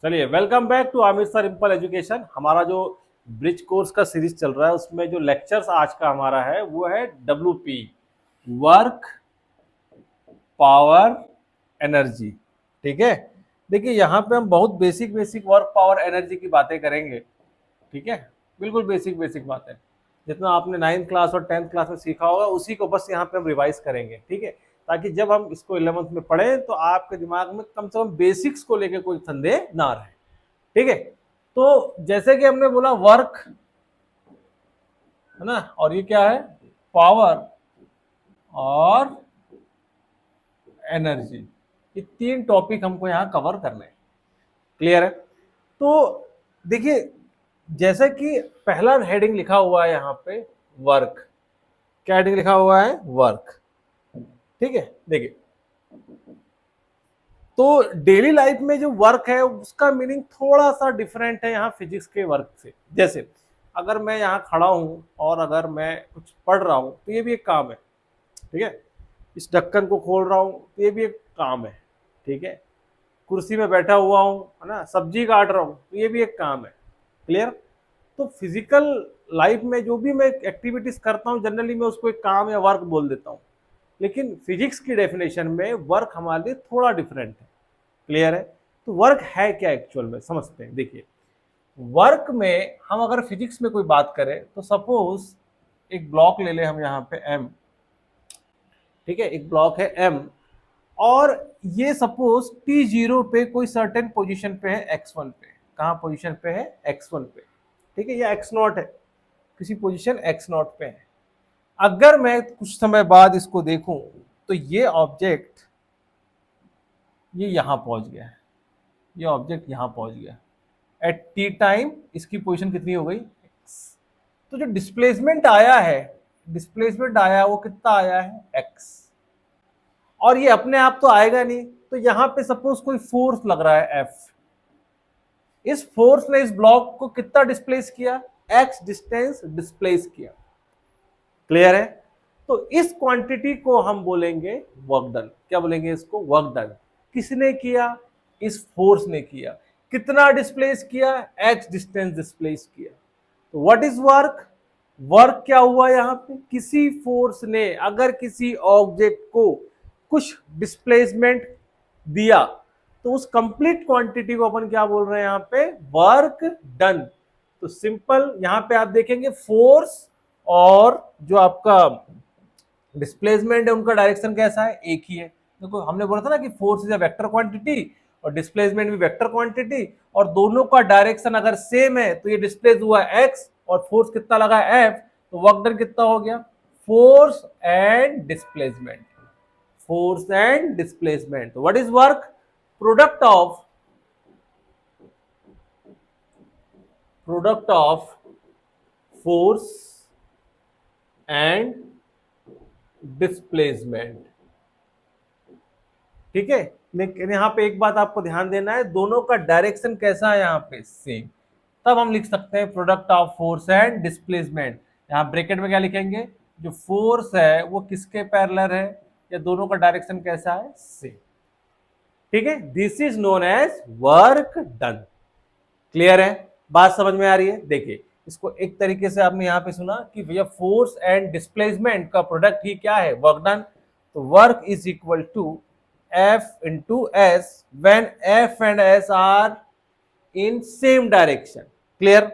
चलिए, welcome back to Aamir sir simple education. हमारा जो ब्रिज कोर्स का सीरीज चल रहा है उसमें जो लेक्चर्स आज का हमारा है वो है WP, वर्क पावर एनर्जी। ठीक है, देखिए यहाँ पे हम बहुत basic basic work power energy की बातें करेंगे। ठीक है, बिल्कुल बेसिक बेसिक बातें, जितना आपने 9th क्लास और 10th क्लास में सीखा होगा उसी को बस यहाँ पे हम रिवाइज करेंगे। ठीक है, ताकि जब हम इसको 11th में पढ़ें तो आपके दिमाग में कम से कम बेसिक्स को लेकर कोई संदेह ना रहे। ठीक है, तो जैसे कि हमने बोला वर्क है ना, और ये क्या है, पावर और एनर्जी। ये तीन टॉपिक हमको यहाँ कवर करने हैं। क्लियर है? तो देखिए, जैसे कि पहला हेडिंग लिखा हुआ है यहाँ पे वर्क। क्या हेडिंग लिखा हुआ है? वर्क। ठीक है, देखिए तो डेली लाइफ में जो वर्क है उसका मीनिंग थोड़ा सा डिफरेंट है यहाँ फिजिक्स के वर्क से। जैसे अगर मैं यहाँ खड़ा हूँ और अगर मैं कुछ पढ़ रहा हूँ तो ये भी एक काम है। ठीक है, इस ढक्कन को खोल रहा हूँ तो ये भी एक काम है। ठीक है, कुर्सी में बैठा हुआ हूँ है ना, सब्जी काट रहा हूँ तो ये भी एक काम है। क्लियर? तो फिजिकल लाइफ में जो भी मैं एक्टिविटीज करता हूँ जनरली मैं उसको एक काम या वर्क बोल देता हूँ, लेकिन फिजिक्स की डेफिनेशन में वर्क हमारे लिए थोड़ा डिफरेंट है। क्लियर है? तो वर्क है क्या एक्चुअल में, समझते हैं। देखिए, वर्क में हम अगर फिजिक्स में कोई बात करें तो सपोज एक ब्लॉक ले ले हम यहाँ पे एम। ठीक है, एक ब्लॉक है एम और ये सपोज T0 पे कोई सर्टेन पोजीशन पे है x1 पे। कहाँ पोजीशन पे है? x1 पे। ठीक है, या x0 है, किसी पोजीशन x0 पे है। अगर मैं कुछ समय बाद इसको देखूं तो ये ऑब्जेक्ट ये यहां पहुंच गया है, ये ऑब्जेक्ट यहां पहुंच गया। एट टी टाइम इसकी पोजीशन कितनी हो गई? x। तो जो डिस्प्लेसमेंट आया है, डिस्प्लेसमेंट आया वो कितना आया है? x। और ये अपने आप तो आएगा नहीं, तो यहां पे सपोज कोई फोर्स लग रहा है F। इस फोर्स ने इस ब्लॉक को कितना डिस्प्लेस किया? x डिस्टेंस डिस्प्लेस किया। क्लियर है? तो इस क्वांटिटी को हम बोलेंगे वर्क डन। क्या बोलेंगे इसको? Work done. किसने किया? इस फोर्स ने किया। कितना डिस्प्लेस किया? x डिस्टेंस डिस्प्लेस किया। तो व्हाट इज वर्क? वर्क क्या हुआ यहाँ पे? किसी फोर्स ने अगर किसी ऑब्जेक्ट को कुछ डिस्प्लेसमेंट दिया तो उस कंप्लीट क्वांटिटी को अपन क्या बोल रहे हैं यहाँ पे? Work done. तो सिंपल यहाँ पे आप देखेंगे फोर्स और जो आपका डिस्प्लेसमेंट है उनका डायरेक्शन कैसा है? एक ही है। देखो हमने बोला था ना कि force is a vector quantity और डिस्प्लेसमेंट भी वेक्टर क्वांटिटी, और दोनों का डायरेक्शन अगर सेम है तो ये डिस्प्लेस हुआ एक्स और फोर्स कितना लगा है? एफ। तो वर्क डन कितना हो गया? Force and displacement. Force and displacement. What is work? Product of force and displacement. ठीक है, लेकिन यहां पे एक बात आपको ध्यान देना है, दोनों का डायरेक्शन कैसा है? यहाँ पे सेम। तब हम लिख सकते हैं product of force and displacement. यहाँ ब्रैकेट में क्या लिखेंगे? जो फोर्स है वो किसके पैरेलल है, या दोनों का डायरेक्शन कैसा है? सेम। ठीक है, this is known as work done. Clear है? बात समझ में आ रही है? देखिए, इसको एक तरीके से आपने यहाँ पे सुना कि भैया फोर्स एंड डिस्प्लेसमेंट का प्रोडक्ट ही क्या है? Work done. तो work is equal to F into S when F and S are in same direction। Clear?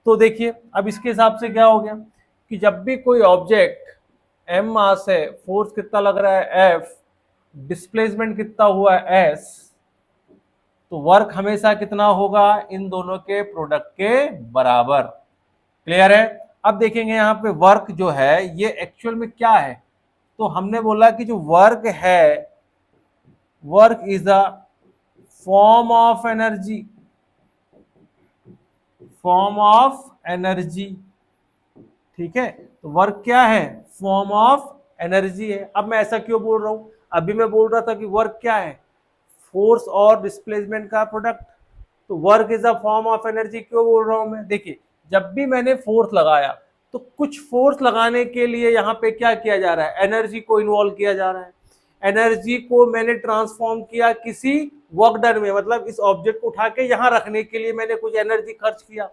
तो देखिए अब इसके हिसाब से क्या हो गया कि जब भी कोई ऑब्जेक्ट m मास है, फोर्स कितना लग रहा है? F, डिस्प्लेसमेंट कितना हुआ है? S, तो वर्क हमेशा कितना होगा? इन दोनों के प्रोडक्ट के बराबर। क्लियर है? अब देखेंगे यहाँ पे वर्क जो है ये एक्चुअल में क्या है। तो हमने बोला कि जो वर्क है, work is a form of energy. Form of energy. ठीक है, तो वर्क क्या है? फॉर्म ऑफ एनर्जी है। अब मैं ऐसा क्यों बोल रहा हूं? अभी मैं बोल रहा था कि वर्क क्या है? फोर्स और डिस्प्लेसमेंट का प्रोडक्ट। तो work is a form of energy क्यों बोल रहा हूं मैं? देखिए, जब भी मैंने फोर्स लगाया तो कुछ फोर्स लगाने के लिए यहाँ पे क्या किया जा रहा है? एनर्जी को इन्वॉल्व किया जा रहा है। एनर्जी को मैंने ट्रांसफॉर्म किया किसी वर्क डन में, मतलब इस ऑब्जेक्ट को उठा के यहां रखने के लिए मैंने कुछ एनर्जी खर्च किया।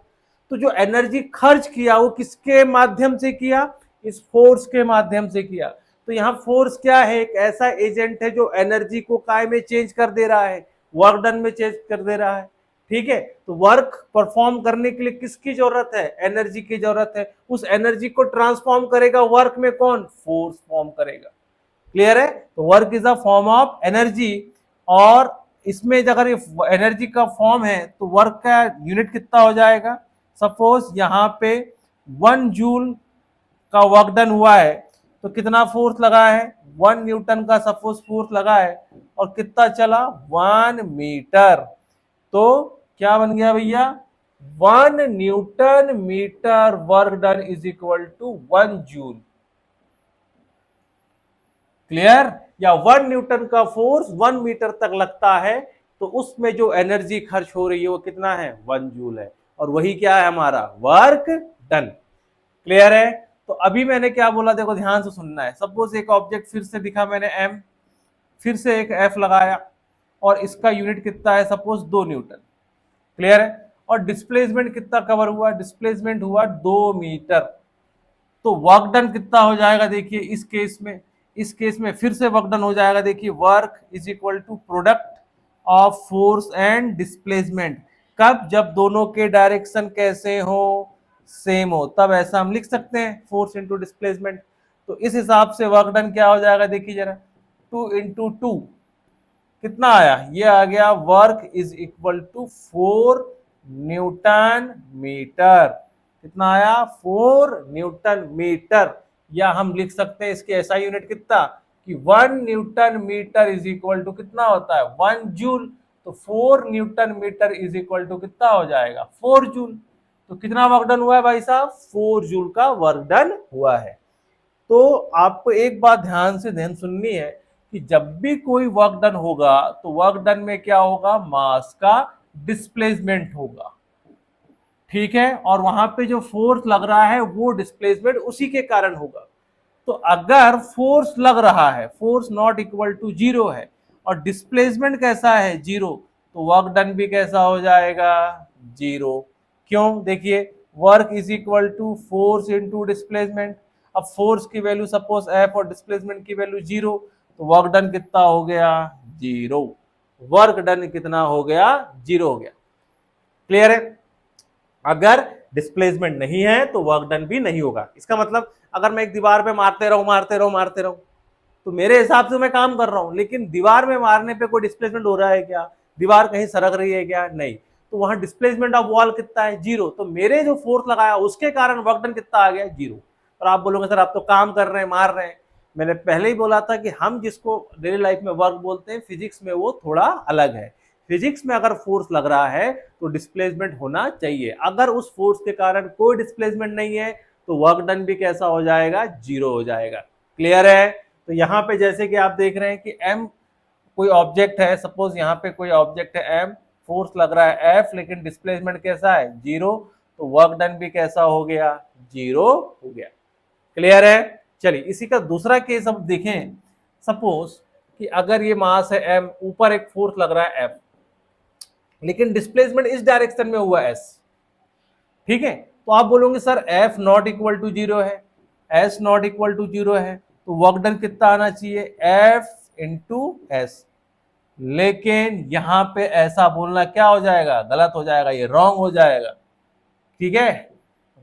तो जो एनर्जी खर्च किया वो किसके माध्यम से किया, इस फोर्स के माध्यम से किया। तो यहाँ फोर्स क्या है, एक ऐसा एजेंट है जो एनर्जी को काय में चेंज कर दे रहा है, वर्क डन में चेंज कर दे रहा है। ठीक है, तो वर्क परफॉर्म करने के लिए किसकी जरूरत है, एनर्जी की जरूरत है। उस एनर्जी को ट्रांसफॉर्म करेगा वर्क में कौन, फोर्स फॉर्म करेगा। क्लियर है, तो work is a form of energy. और इसमें अगर एनर्जी का फॉर्म है तो वर्क का यूनिट कितना हो जाएगा, सपोज यहाँ पे 1 जूल का वर्क डन हुआ है तो कितना फोर्स लगा है, 1 न्यूटन का सपोज फोर्स लगा है और कितना चला, 1 मीटर। तो क्या बन गया भैया, 1 Newton metre work done is equal to 1 joule. Clear, या 1 न्यूटन का फोर्स 1 मीटर तक लगता है तो उसमें जो एनर्जी खर्च हो रही है वो कितना है, 1 जूल है। और वही क्या है हमारा, वर्क डन। क्लियर है, तो अभी मैंने क्या बोला, देखो ध्यान से सुनना है। सपोज एक ऑब्जेक्ट फिर से दिखा मैंने m, फिर से एक f लगाया और इसका यूनिट कितना है, सपोज 2 न्यूटन। क्लियर है, और डिस्प्लेसमेंट कितना कवर हुआ, डिस्प्लेसमेंट हुआ 2 मीटर। तो वर्क डन कितना हो जाएगा, देखिए इस केस में फिर से वर्क डन हो जाएगा। देखिए work is equal to product of force and displacement. कब, जब दोनों के डायरेक्शन कैसे हो, सेम हो, तब ऐसा हम लिख सकते हैं, फोर्स इंटू डिस्प्लेसमेंट। तो इस हिसाब से वर्क डन क्या हो जाएगा, देखिए जरा, 2 इंटू 2 कितना आया, ये आ गया work is equal to 4 Newton metre. कितना आया, 4 न्यूटन मीटर। या हम लिख सकते हैं इसके ऐसा यूनिट कितना कि 1 Newton metre is equal to कितना होता है, 1 जूल। तो 4 Newton metre is equal to कितना हो जाएगा, 4 जूल। तो कितना वर्क डन हुआ है भाई साहब, 4 जूल का वर्क डन हुआ है। तो आपको एक बात ध्यान से ध्यान सुननी है कि जब भी कोई वर्क डन होगा तो वर्क डन में क्या होगा, मास का डिस्प्लेसमेंट होगा। ठीक है, और वहां पे जो फोर्स लग रहा है वो डिस्प्लेसमेंट उसी के कारण होगा। तो अगर फोर्स लग रहा है, फोर्स नॉट इक्वल टू 0 है और डिस्प्लेसमेंट कैसा है, 0, तो वर्क डन भी कैसा हो जाएगा, 0। क्यों, देखिए work is equal to force into displacement. अब फोर्स की वैल्यू सपोज F और डिस्प्लेसमेंट की वैल्यू 0, तो वर्क डन कितना हो गया, 0। वर्क डन कितना हो गया, 0 हो गया। क्लियर है, अगर डिस्प्लेसमेंट नहीं है तो वर्क डन भी नहीं होगा। इसका मतलब अगर मैं एक दीवार पे मारते रहूं तो मेरे हिसाब से मैं काम कर रहा हूं, लेकिन दीवार में मारने पे कोई डिस्प्लेसमेंट हो रहा है क्या, दीवार कहीं सरक रही है क्या, नहीं। तो वहां डिस्प्लेसमेंट ऑफ वॉल कितना है, 0। तो मेरे जो फोर्स लगाया उसके कारण वर्क डन कितना आ गया, 0। और आप बोलोगे सर आप तो काम कर रहे हैं, मार रहे हैं। मैंने पहले ही बोला था कि हम जिसको डेली लाइफ में वर्क बोलते हैं, फिजिक्स में वो थोड़ा अलग है। फिजिक्स में अगर फोर्स लग रहा है तो डिस्प्लेसमेंट होना चाहिए। अगर उस फोर्स के कारण कोई डिस्प्लेसमेंट नहीं है तो वर्क डन भी कैसा हो जाएगा, 0 हो जाएगा। क्लियर है, तो यहाँ पे जैसे कि आप देख रहे हैं कि m कोई ऑब्जेक्ट है, सपोज यहाँ पे कोई ऑब्जेक्ट है m, फोर्स लग रहा है F, लेकिन डिस्प्लेसमेंट कैसा है, 0, तो वर्क डन भी कैसा हो गया, 0 हो गया। क्लियर है, चलिए इसी का दूसरा केस अब देखें। सपोज कि अगर ये मास है m, ऊपर एक फोर्स लग रहा है F, लेकिन डिस्प्लेसमेंट इस डायरेक्शन में हुआ S। ठीक है, तो आप बोलोगे sir F not equal to 0 है, S नॉट इक्वल टू 0 है, तो वर्क डन कितना आना चाहिए, F इंटू S। लेकिन यहां पे ऐसा बोलना क्या हो जाएगा, गलत हो जाएगा, ये रॉन्ग हो जाएगा। ठीक है,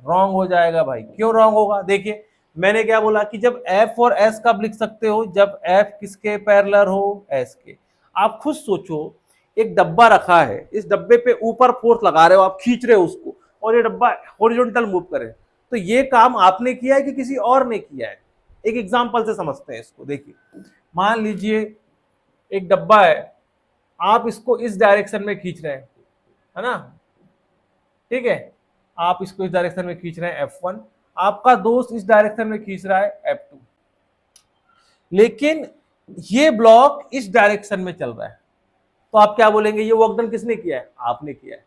रॉन्ग हो जाएगा भाई। क्यों रॉन्ग होगा, देखिए मैंने क्या बोला कि जब F और S कब लिख सकते हो, जब F किसके पैरेलल हो, S के। आप खुद सोचो, एक डब्बा रखा है, इस डब्बे पे ऊपर फोर्स लगा रहे हो, आप खींच रहे हो उसको, और ये डब्बा हॉरिजॉन्टल मूव करे, तो ये काम आपने किया है कि किसी और ने किया है। एक एग्जांपल से समझते हैं इसको। देखिए मान लीजिए एक डब्बा है, आप इसको इस डायरेक्शन में खींच रहे हैं, है ना, ठीक है, आप इसको इस डायरेक्शन में खींच रहे हैं F1, आपका दोस्त इस डायरेक्शन में खींच रहा है F2, लेकिन ये ब्लॉक इस डायरेक्शन में चल रहा है, तो आप क्या बोलेंगे, ये वर्क डन किसने किया है, आपने किया है।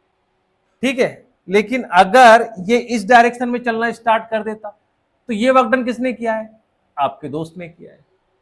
ठीक है, लेकिन अगर ये इस डायरेक्शन में चलना स्टार्ट कर देता तो ये वर्क डन किसने किया है, आपके दोस्त ने किया है।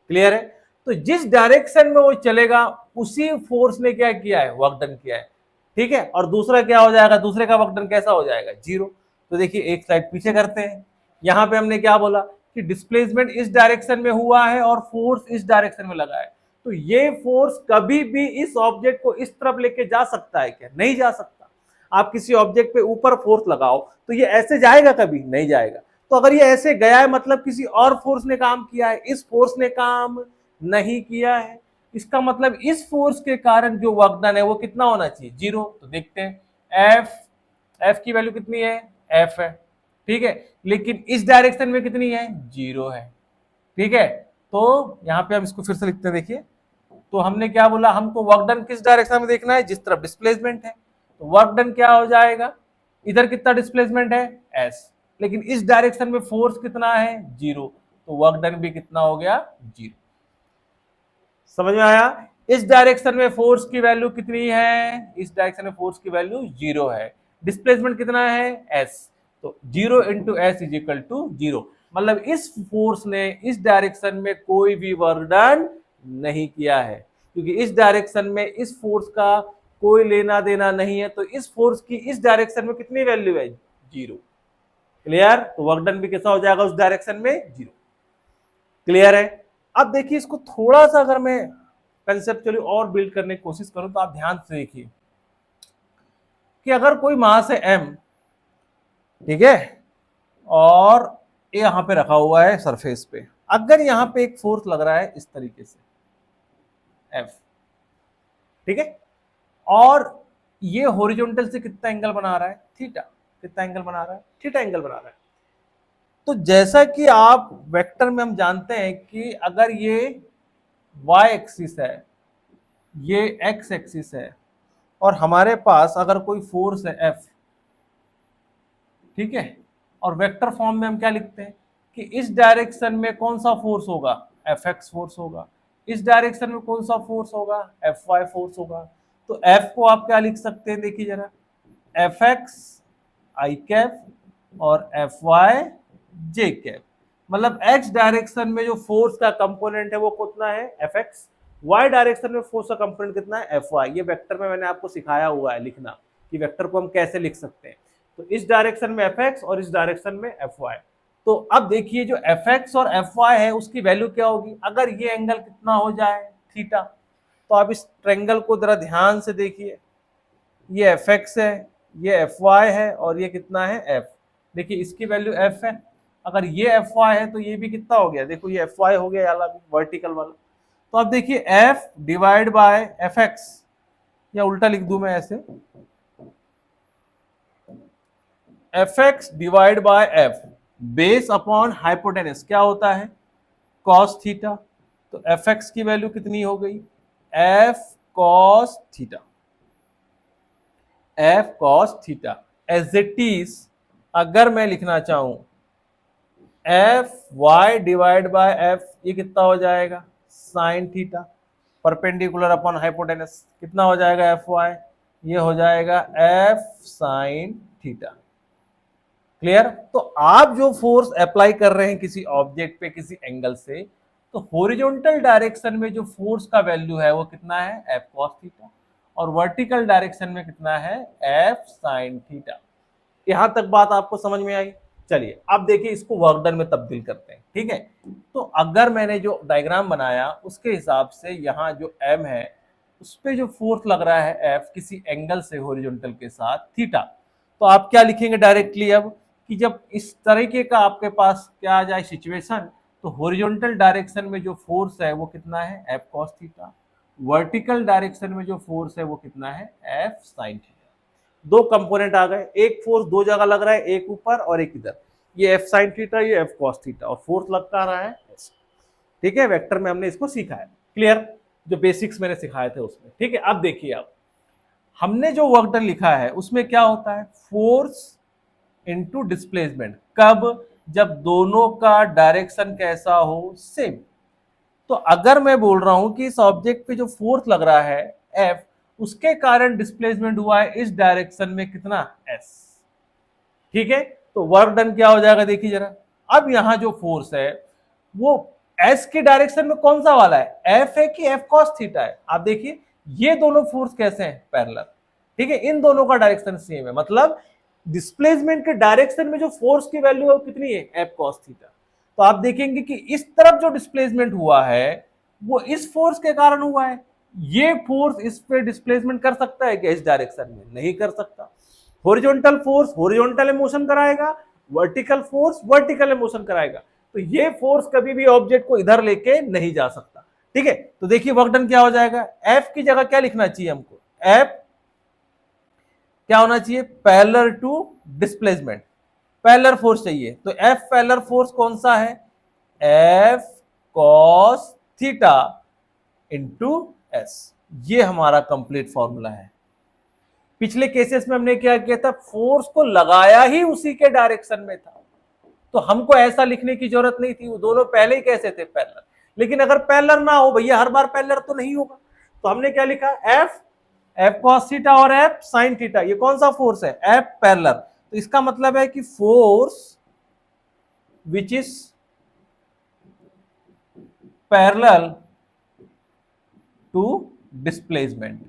क्लियर है, तो जिस डायरेक्शन में वो चलेगा उसी फोर्स ने क्या किया है, वर्क डन किया है, ठीक है। और दूसरा क्या हो जाएगा, दूसरे का वर्क डन कैसा हो जाएगा, जीरो। तो देखिए एक स्लाइड पीछे करते हैं, यहां पे हमने क्या बोला कि डिस्प्लेसमेंट इस डायरेक्शन में हुआ है और फोर्स इस डायरेक्शन में लगा है। तो ये फोर्स कभी भी इस ऑब्जेक्ट को इस तरफ लेके जा सकता है क्या, नहीं जा सकता। आप किसी ऑब्जेक्ट पे ऊपर फोर्स लगाओ तो ये ऐसे जाएगा, कभी नहीं जाएगा। तो अगर ये ऐसे गया है मतलब किसी और फोर्स ने काम किया है, इस फोर्स ने काम नहीं किया है। इसका मतलब इस फोर्स के कारण जो वर्क डन है वो कितना होना चाहिए, जीरो। तो देखते हैं एफ की वैल्यू कितनी है, एफ है, ठीक है। लेकिन इस डायरेक्शन में कितनी है, जीरो है, ठीक है। तो यहां पे हम इसको फिर से लिखते हैं, देखिए। तो हमने क्या बोला, हमको वर्क डन किस डायरेक्शन में देखना है, जिस तरफ डिस्प्लेसमेंट है। तो वर्क डन क्या हो जाएगा, इधर कितना डिस्प्लेसमेंट है, एस, लेकिन इस डायरेक्शन में फोर्स कितना है, जीरो। तो वर्क डन भी कितना हो गया, जीरो। समझ में आया। इस डायरेक्शन में फोर्स की वैल्यू कितनी है, इस डायरेक्शन में फोर्स की वैल्यू जीरो है, डिस्प्लेसमेंट कितना है, एस। तो zero into S is equal to zero. मतलब इस फोर्स ने इस डायरेक्शन में कोई भी वर्क डन नहीं किया है, क्योंकि इस डायरेक्शन में इस फोर्स का कोई लेना देना नहीं है। तो इस फोर्स की इस डायरेक्शन में कितनी वैल्यू है, जीरो। क्लियर। तो वर्क डन भी कैसा हो जाएगा उस डायरेक्शन में, जीरो। क्लियर है। अब देखिए इसको थोड़ा सा अगर मैं कंसेप्चुअली और बिल्ड करने की कोशिश करूं तो आप ध्यान से देखिए कि अगर कोई मास है m, ठीक है, और ये यहां पे रखा हुआ है सरफेस पे, अगर यहां पे एक फोर्स लग रहा है इस तरीके से F, ठीक है, और ये हॉरिजॉन्टल से कितना एंगल बना रहा है, थीटा। कितना एंगल बना रहा है, थीटा एंगल बना रहा है। तो जैसा कि आप वेक्टर में हम जानते हैं कि अगर ये y एक्सिस है, ये x एक्सिस है, और हमारे पास अगर कोई फोर्स है F, ठीक है, और वेक्टर फॉर्म में हम क्या लिखते हैं कि इस डायरेक्शन में कौन सा फोर्स होगा, Fx फोर्स होगा, इस डायरेक्शन में कौन सा फोर्स होगा, Fy फोर्स होगा। तो F को आप क्या लिख सकते हैं, देखिए जरा, Fx i कैप और Fy j कैप। मतलब x डायरेक्शन में जो फोर्स का कंपोनेंट है वो कितना है, Fx। y डायरेक्शन में फोर्स का कंपोनेंट कितना है, Fy। ये वेक्टर में मैंने आपको सिखाया हुआ है लिखना कि वेक्टर को हम कैसे लिख सकते हैं। तो इस डायरेक्शन में Fx और इस डायरेक्शन में Fy। तो अब देखिए जो Fx और Fy है उसकी वैल्यू क्या होगी, अगर ये एंगल कितना हो जाए, थीटा। तो आप इस ट्रायंगल को जरा ध्यान से देखिए, ये Fx है, ये Fy है, और ये कितना है, F। देखिए इसकी वैल्यू F है, अगर ये Fy है तो ये भी कितना हो गया, देखो ये Fy हो गया वाला, वर्टिकल वाला। तो अब देखिए F डिवाइड बाय Fx, या उल्टा लिख दूं मैं ऐसे, Fx divide by F base upon hypotenuse क्या होता है, cos थीटा। तो Fx की वैल्यू कितनी हो गई, F cos theta, F cos theta. As it is अगर मैं लिखना चाहूं Fy डिवाइड बाय F, ये कितना हो जाएगा, sine theta, perpendicular upon hypotenuse कितना हो जाएगा, Fy, ये हो जाएगा F साइन थीटा। क्लियर। तो आप जो फोर्स अप्लाई कर रहे हैं किसी ऑब्जेक्ट पे किसी एंगल से, तो हॉरिजॉन्टल डायरेक्शन में जो फोर्स का वैल्यू है वो कितना है, F cos थीटा, और वर्टिकल डायरेक्शन में कितना है, F sin थीटा। यहां तक बात आपको समझ में आई। चलिए अब देखिए इसको वर्क डन में तब्दील करते हैं, ठीक है। तो अगर मैंने जो डायग्राम बनाया उसके हिसाब से यहाँ जो M है उस पे जो फोर्स लग रहा है F किसी एंगल से हॉरिजॉन्टल के साथ थीटा, तो आप क्या लिखेंगे डायरेक्टली अब कि जब इस तरीके का आपके पास क्या आ जाए सिचुएशन, तो हॉरिजॉन्टल डायरेक्शन में जो फोर्स है वो कितना है, F cos theta, vertical direction में जो फोर्स है वो कितना है, F sin थीटा। दो कंपोनेंट आ गए, एक फोर्स दो जगह लग रहा है, एक ऊपर और एक इधर, ये F sin थीटा, ये F cos थीटा, और फोर्स लग का रहा है, ठीक है। वेक्टर में हमने इसको सीखा है, क्लियर, जो बेसिक्स मैंने सिखाए थे उसमें, ठीक है। अब देखिए अब हमने जो वर्क डन लिखा है उसमें क्या होता है, फोर्स इनटू डिस्प्लेसमेंट, कब, जब दोनों का डायरेक्शन कैसा हो, सेम। तो अगर मैं बोल रहा हूं कि इस ऑब्जेक्ट पे जो फोर्स लग रहा है F, उसके कारण डिस्प्लेसमेंट हुआ है इस डायरेक्शन में कितना, S, ठीक है। तो वर्क डन क्या हो जाएगा, देखिए जरा, अब यहां जो फोर्स है वो एस के डायरेक्शन में कौन सा वाला है, एफ है कि एफ कॉस थीटा है। आप देखिए ये दोनों फोर्स कैसे हैं, पैरेलल, ठीक है, इन दोनों का डायरेक्शन सेम है, मतलब डिस्प्लेसमेंट के डायरेक्शन में जो फोर्स की वैल्यू है वो कितनी है, एफ कॉस थीटा। तो आप देखेंगे कि इस तरफ जो डिस्प्लेसमेंट हुआ है वो इस फोर्स के कारण हुआ है। ये फोर्स इस पे डिस्प्लेसमेंट कर सकता है क्या, इस डायरेक्शन में नहीं कर सकता। हॉरिजॉन्टल फोर्स हॉरिजॉन्टल मोशन कराएगा, वर्टिकल फोर्स वर्टिकल मोशन कराएगा। तो ये फोर्स कभी भी ऑब्जेक्ट को इधर लेके नहीं जा सकता, ठीक है। तो देखिए वर्क डन क्या हो जाएगा, एफ की जगह क्या लिखना चाहिए हमको, एफ क्या होना चाहिए, parallel to displacement, parallel force चाहिए। तो एफ पैरेलल फोर्स कौन सा है, F cos theta into S, ये हमारा कंप्लीट फॉर्मूला है। पिछले केसेस में हमने क्या किया था, फोर्स को लगाया ही उसी के डायरेक्शन में था, तो हमको ऐसा लिखने की जरूरत नहीं थी, वो दोनों पहले ही कैसे थे, पैरेलल। लेकिन अगर पैरेलल ना हो भैया, हर बार पैरेलल तो नहीं होगा, तो हमने क्या लिखा, एफ एफ कॉस थीटा और एफ साइन थीटा, ये कौन सा फोर्स है, एफ पैरेलल। तो इसका मतलब है कि force which is parallel to displacement,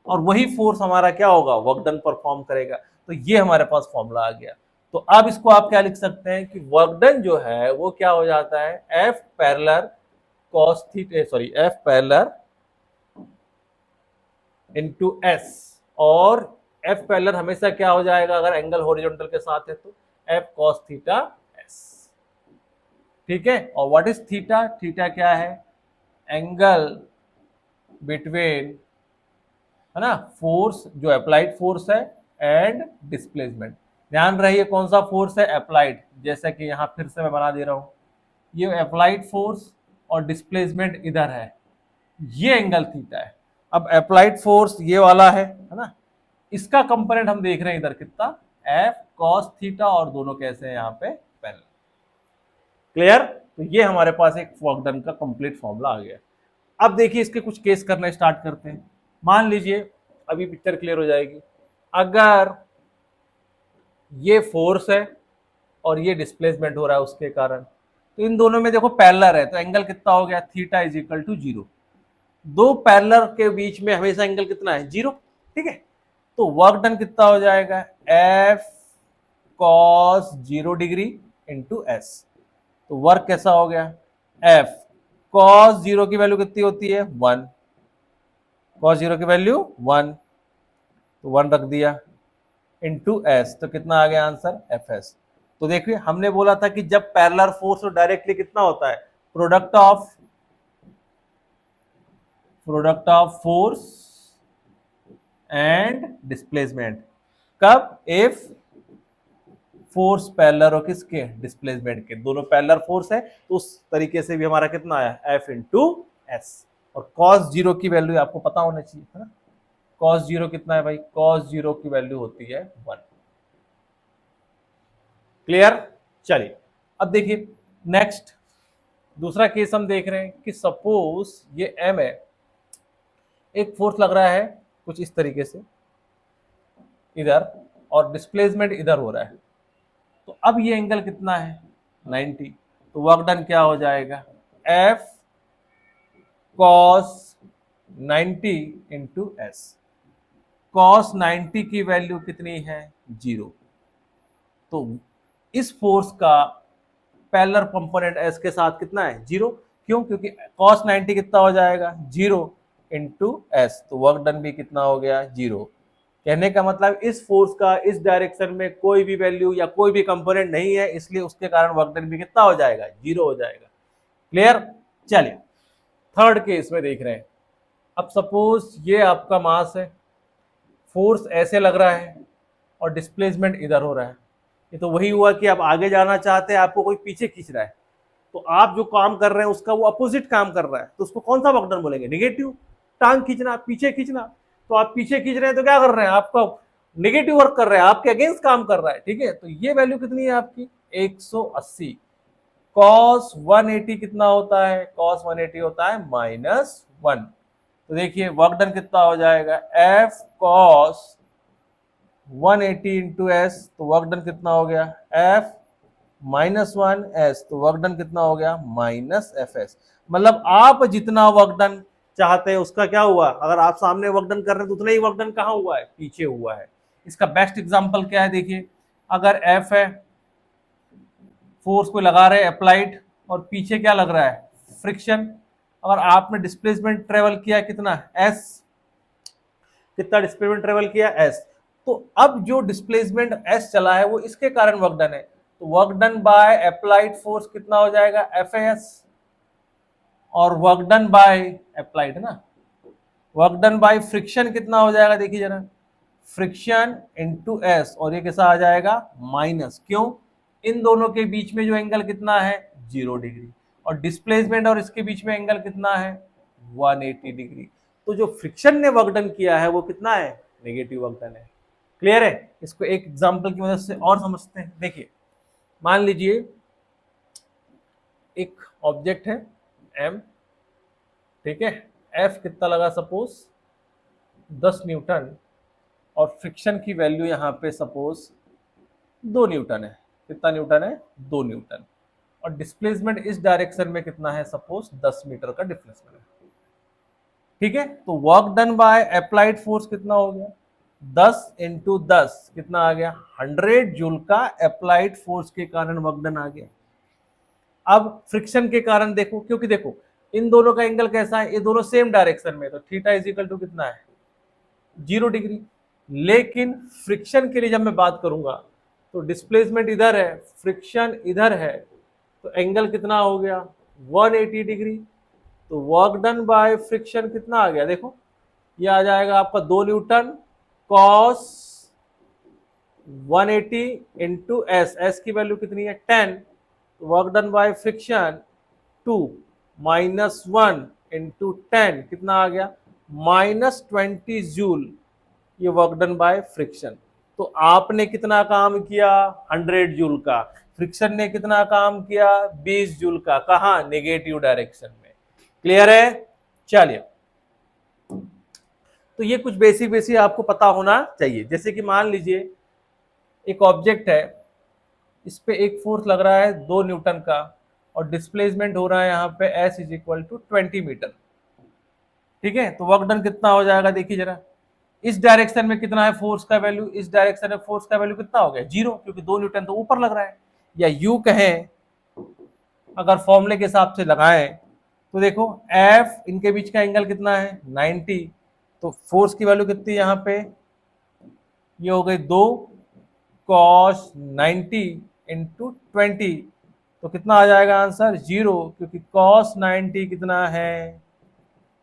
और वही फोर्स हमारा क्या होगा, वर्क डन परफॉर्म करेगा। तो ये हमारे पास फॉर्मूला आ गया। तो अब इसको आप क्या लिख सकते हैं कि वर्क डन जो है वो क्या हो जाता है, F parallel cos theta, sorry F parallel into S, और एफ पैरेलल हमेशा क्या हो जाएगा, अगर एंगल हॉरिजॉन्टल के साथ है तो एफ कॉस थीटा एस, ठीक है। और व्हाट इज थीटा, थीटा क्या है, एंगल बिटवीन, है ना, फोर्स जो अप्लाइड फोर्स है एंड डिस्प्लेसमेंट। ध्यान रहिए कौन सा फोर्स है, अप्लाइड, जैसे कि यहां फिर से मैं बना दे रहा हूं, ये अप्लाइड फोर्स और डिस्प्लेसमेंट इधर है, ये एंगल थीटा है। अब अप्लाइड फोर्स ये वाला है ना, इसका कंपोनेंट हम देख रहे हैं इधर कितना, एफ कॉस थीटा, और दोनों कैसे हैं यहाँ पे पैरेलल, क्लियर। तो ये हमारे पास एक वर्क डन का कंप्लीट फॉर्मूला आ गया। अब देखिए इसके कुछ केस करना स्टार्ट करते हैं। मान लीजिए, अभी पिक्चर क्लियर हो जाएगी, अगर ये फोर्स है और ये डिस्प्लेसमेंट हो रहा है उसके कारण, तो इन दोनों में देखो पैरेलल है, तो एंगल कितना हो गया, थीटा इज इक्वल टू 0। दो पैरेलल के बीच में हमेशा एंगल कितना है, 0, ठीक है। तो वर्क डन कितना हो जाएगा, F cos 0 degree into S. तो वर्क कैसा हो गया, एफ कॉस 0 की वैल्यू कितनी होती है, 1, कॉस 0 की वैल्यू 1, तो 1 रख दिया, इंटू एस, तो कितना आ गया आंसर, एफ एस। तो देखिए हमने बोला था कि जब पैरेलल फोर्स और डायरेक्टली कितना होता है, product of force and displacement, कब, इफ फोर्स पैरेलल और किसके, डिस्प्लेसमेंट के, दोनों पैरेलल फोर्स है, तो उस तरीके से भी हमारा कितना आया, एफ इंटू एस। और कॉस 0 की वैल्यू आपको पता होना चाहिए, है ना, कॉस 0 कितना है भाई, कॉस 0 की वैल्यू होती है 1, क्लियर। चलिए अब देखिए नेक्स्ट दूसरा केस हम देख रहे हैं कि सपोज ये एम है, एक फोर्स लग रहा है कुछ इस तरीके से इधर, और डिस्प्लेसमेंट इधर हो रहा है, तो अब ये एंगल कितना है, 90। तो वर्क डन क्या हो जाएगा, F cos 90 into S. Cos 90 की वैल्यू कितनी है, 0। तो इस फोर्स का पैरेलल कंपोनेंट एस के साथ कितना है, 0। क्यों, क्योंकि कॉस 90 कितना हो जाएगा, 0 इंटू एस, तो वर्क डन भी कितना हो गया, 0। कहने का मतलब इस फोर्स का इस डायरेक्शन में कोई भी वैल्यू या कोई भी कंपोनेंट नहीं है, इसलिए उसके कारण वर्क डन भी कितना हो जाएगा, 0 हो जाएगा, क्लियर। चलिए थर्ड केस में देख रहे हैं। अब सपोज ये आपका मास है, फोर्स ऐसे लग रहा है और डिस्प्लेसमेंट इधर हो रहा है, ये तो वही हुआ कि आप आगे जाना चाहते हैं, आपको कोई पीछे खींच रहा है, तो आप जो काम कर रहे हैं उसका वो अपोजिट काम कर रहा है, तो उसको कौन सा वर्क डन बोलेंगे, नेगेटिव। टांग खींचना, पीछे खींचना, तो आप पीछे खींच रहे हैं तो क्या कर रहे हैं, आपका नेगेटिव वर्क कर रहे हैं, आपके अगेंस्ट काम कर रहा है, ठीक है। तो ये वैल्यू कितनी है आपकी, 180। कॉस 180 कितना होता है, कॉस 180 होता है -1। तो देखिए वर्क डन कितना हो जाएगा, एफ कॉस 180 इंटू एस, तो वर्क डन कितना हो गया, एफ -1s, तो वर्क डन कितना हो गया -fs। मतलब आप जितना वर्क डन चाहते हैं उसका क्या हुआ, अगर आप सामने वर्क डन कर रहे हैं तो उतना ही वर्क डन कहाँ हुआ है, पीछे हुआ है। इसका बेस्ट एग्जांपल क्या है, देखिए अगर F है, फोर्स को लगा रहे हैं अप्लाइड, और पीछे क्या लग रहा है, फ्रिक्शन। अगर आपने डिस्प्लेसमेंट ट्रेवल किया कितना s, कितना डिस्प्लेसमेंट ट्रेवल किया s, तो अब जो डिस्प्लेसमेंट s चला है वो इसके कारण वर्क डन है, तो work done by applied force कितना हो जाएगा FAS, और वर्क डन बाय अप्लाइड है ना, वर्क डन बाय फ्रिक्शन कितना हो जाएगा, देखिए जरा, फ्रिक्शन इंटू एस, और ये कैसा आ जाएगा माइनस, क्यों, इन दोनों के बीच में जो एंगल कितना है 0 डिग्री, और डिस्प्लेसमेंट और इसके बीच में एंगल कितना है 180 डिग्री। तो जो फ्रिक्शन ने वर्क डन किया है वो कितना है, नेगेटिव वर्क डन है। क्लियर है। इसको एक एग्जांपल की मदद से और समझते हैं। देखिए मान लीजिए एक ऑब्जेक्ट है m, ठीक है, F कितना लगा सपोज 10 न्यूटन, और फ्रिक्शन की वैल्यू यहाँ पे सपोज 2 न्यूटन है। कितना न्यूटन है, 2 न्यूटन, और डिस्प्लेसमेंट इस डायरेक्शन में कितना है, सपोज 10 मीटर का डिस्प्लेसमेंट है। ठीक है, तो work done by applied force कितना हो गया, 10 इंटू 10 कितना आ गया 100 जूल का अप्लाइड फोर्स के कारण वर्क डन आ गया। अब फ्रिक्शन के कारण देखो, क्योंकि देखो इन दोनों का एंगल कैसा है, ये दोनों सेम डायरेक्शन में, तो थीटा इज इक्वल टू कितना है 0 डिग्री। लेकिन फ्रिक्शन के लिए जब मैं बात करूंगा तो डिस्प्लेसमेंट इधर है, फ्रिक्शन इधर है, तो एंगल कितना हो गया 180 डिग्री। तो वर्क डन बाय फ्रिक्शन कितना आ गया, देखो ये आ जाएगा आपका 2 Newton cos 180 into S, S की वैल्यू कितनी है 10, work done by friction 2 -1 into 10 कितना आ गया -20 जूल, ये वर्क डन बाय फ्रिक्शन। तो आपने कितना काम किया 100 जूल का, फ्रिक्शन ने कितना काम किया 20 जूल का, कहा नेगेटिव डायरेक्शन में। क्लियर है। चलिए, तो ये कुछ बेसिक आपको पता होना चाहिए। जैसे कि मान लीजिए एक ऑब्जेक्ट है, इस पे एक फोर्स लग रहा है 2 न्यूटन का, और डिस्प्लेसमेंट हो रहा है यहाँ पे s is equal to 20 metre. ठीक है, तो वर्क डन कितना हो जाएगा, देखिए जरा, इस डायरेक्शन में कितना है फोर्स का वैल्यू, इस डायरेक्शन में फोर्स का वैल्यू कितना हो गया 0, क्योंकि 2 न्यूटन तो ऊपर लग रहा है। या यू कहें, अगर फॉर्मूले के हिसाब से लगाएं तो देखो F इनके बीच का एंगल कितना है 90, तो फोर्स की वैल्यू कितनी यहाँ पे, ये हो गई 2 कॉस 90 इंटू 20, तो कितना आ जाएगा आंसर 0, क्योंकि कॉस 90 कितना है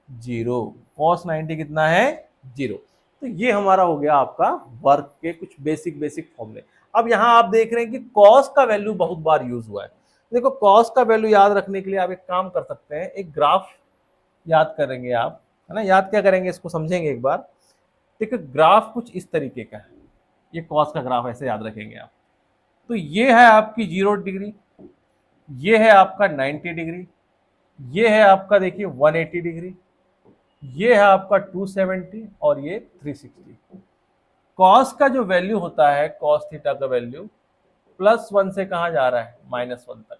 0, कॉस 90 कितना है 0। तो ये हमारा हो गया आपका वर्क के कुछ बेसिक फॉर्मूले। अब यहाँ आप देख रहे हैं कि कॉस का वैल्यू बहुत बार यूज हुआ है। देखो कॉस का वैल्यू याद रखने के लिए आप एक काम कर सकते हैं, एक ग्राफ याद करेंगे आप, है ना, याद क्या करेंगे इसको समझेंगे एक बार। देखो ग्राफ कुछ इस तरीके का है, ये कॉस का ग्राफ ऐसे याद रखेंगे आप। तो ये है आपकी 0 डिग्री, ये है आपका 90 डिग्री, ये है आपका देखिए 180 डिग्री, ये है आपका 270, और ये 360। कॉस का जो वैल्यू होता है, कॉस थीटा का वैल्यू +1 से कहां जा रहा है -1 तक।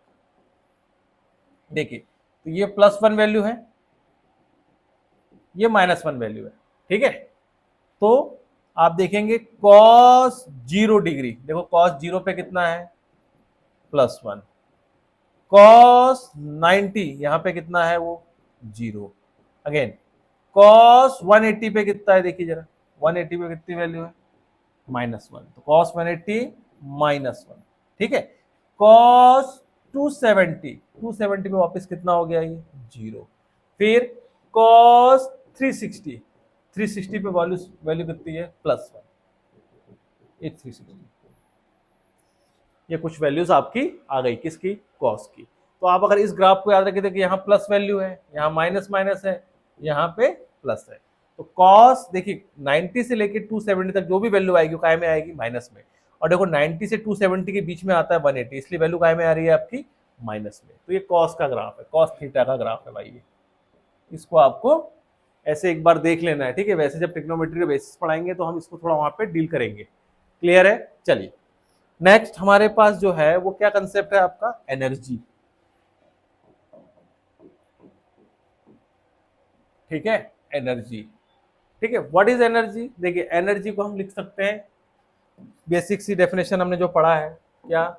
देखिए तो ये +1 वैल्यू है, ये -1 वैल्यू है। ठीक है, तो आप देखेंगे कॉस 0 डिग्री, देखो कॉस 0 पे कितना है +1, कॉस 90 यहां पे कितना है वो 0, अगेन कॉस 180 पे कितना है, देखिए जरा 180 पे कितनी वैल्यू है -1, तो कॉस 180 -1। ठीक है, कॉस 270 पे वापस कितना हो गया ये 0, फिर कॉस 360 पे वैल्यू कितनी है +1, ये 360, ये कुछ वैल्यूज आपकी आ गई किसकी, कॉस की। तो आप अगर इस ग्राफ को याद रखें तो यहाँ प्लस वैल्यू है, यहाँ माइनस है, यहाँ पे प्लस है। तो कॉस देखिए 90 से लेके 270 तक जो भी वैल्यू आएगी वो काय में आएगी माइनस में, और देखो 90 से 270 के बीच में आता है 180, इसलिए वैल्यू काय में आ रही है आपकी माइनस में। तो ये कॉस का ग्राफ है, कॉस थीटा का ग्राफ है भाई ये, इसको आपको ऐसे एक बार देख लेना है। ठीक है, वैसे जब ट्रिग्नोमेट्री के बेसिस पढ़ाएंगे तो हम इसको थोड़ा वहां पे डील करेंगे। क्लियर है। चलिए नेक्स्ट हमारे पास जो है वो क्या कंसेप्ट है आपका, एनर्जी। ठीक है, एनर्जी। ठीक है, व्हाट इज एनर्जी? देखिए एनर्जी को हम लिख सकते हैं, बेसिक सी डेफिनेशन हमने जो पढ़ा है, क्या,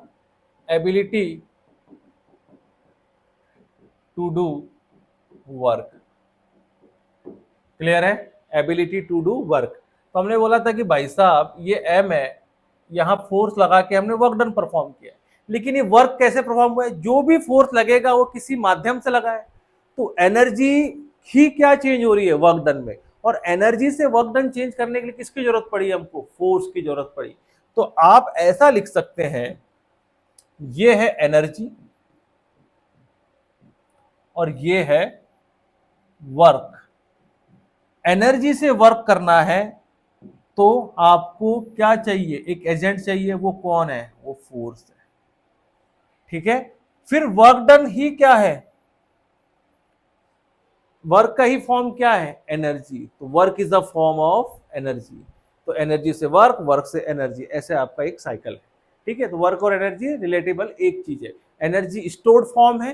ability to do work. Clear है, एबिलिटी टू डू वर्क। तो हमने बोला था कि भाई साहब ये एम है, यहाँ फोर्स लगा के हमने वर्क डन परफॉर्म किया, लेकिन ये वर्क कैसे परफॉर्म हुआ है, जो भी फोर्स लगेगा वो किसी माध्यम से लगा है, तो एनर्जी ही क्या चेंज हो रही है, वर्क डन में। और एनर्जी से वर्क डन चेंज करने के लिए किसकी जरूरत पड़ी, हमको फोर्स की जरूरत पड़ी। तो आप ऐसा लिख सकते हैं, ये है एनर्जी और ये है वर्क। एनर्जी से वर्क करना है तो आपको क्या चाहिए, एक एजेंट चाहिए, वो कौन है, वो फोर्स है। ठीक है, फिर वर्क डन ही क्या है, वर्क का ही फॉर्म क्या है, एनर्जी। तो work is the form of energy. तो एनर्जी से वर्क, वर्क से एनर्जी, ऐसे आपका एक साइकिल है। ठीक है, तो वर्क और एनर्जी रिलेटेबल एक चीज है। एनर्जी स्टोर्ड फॉर्म है,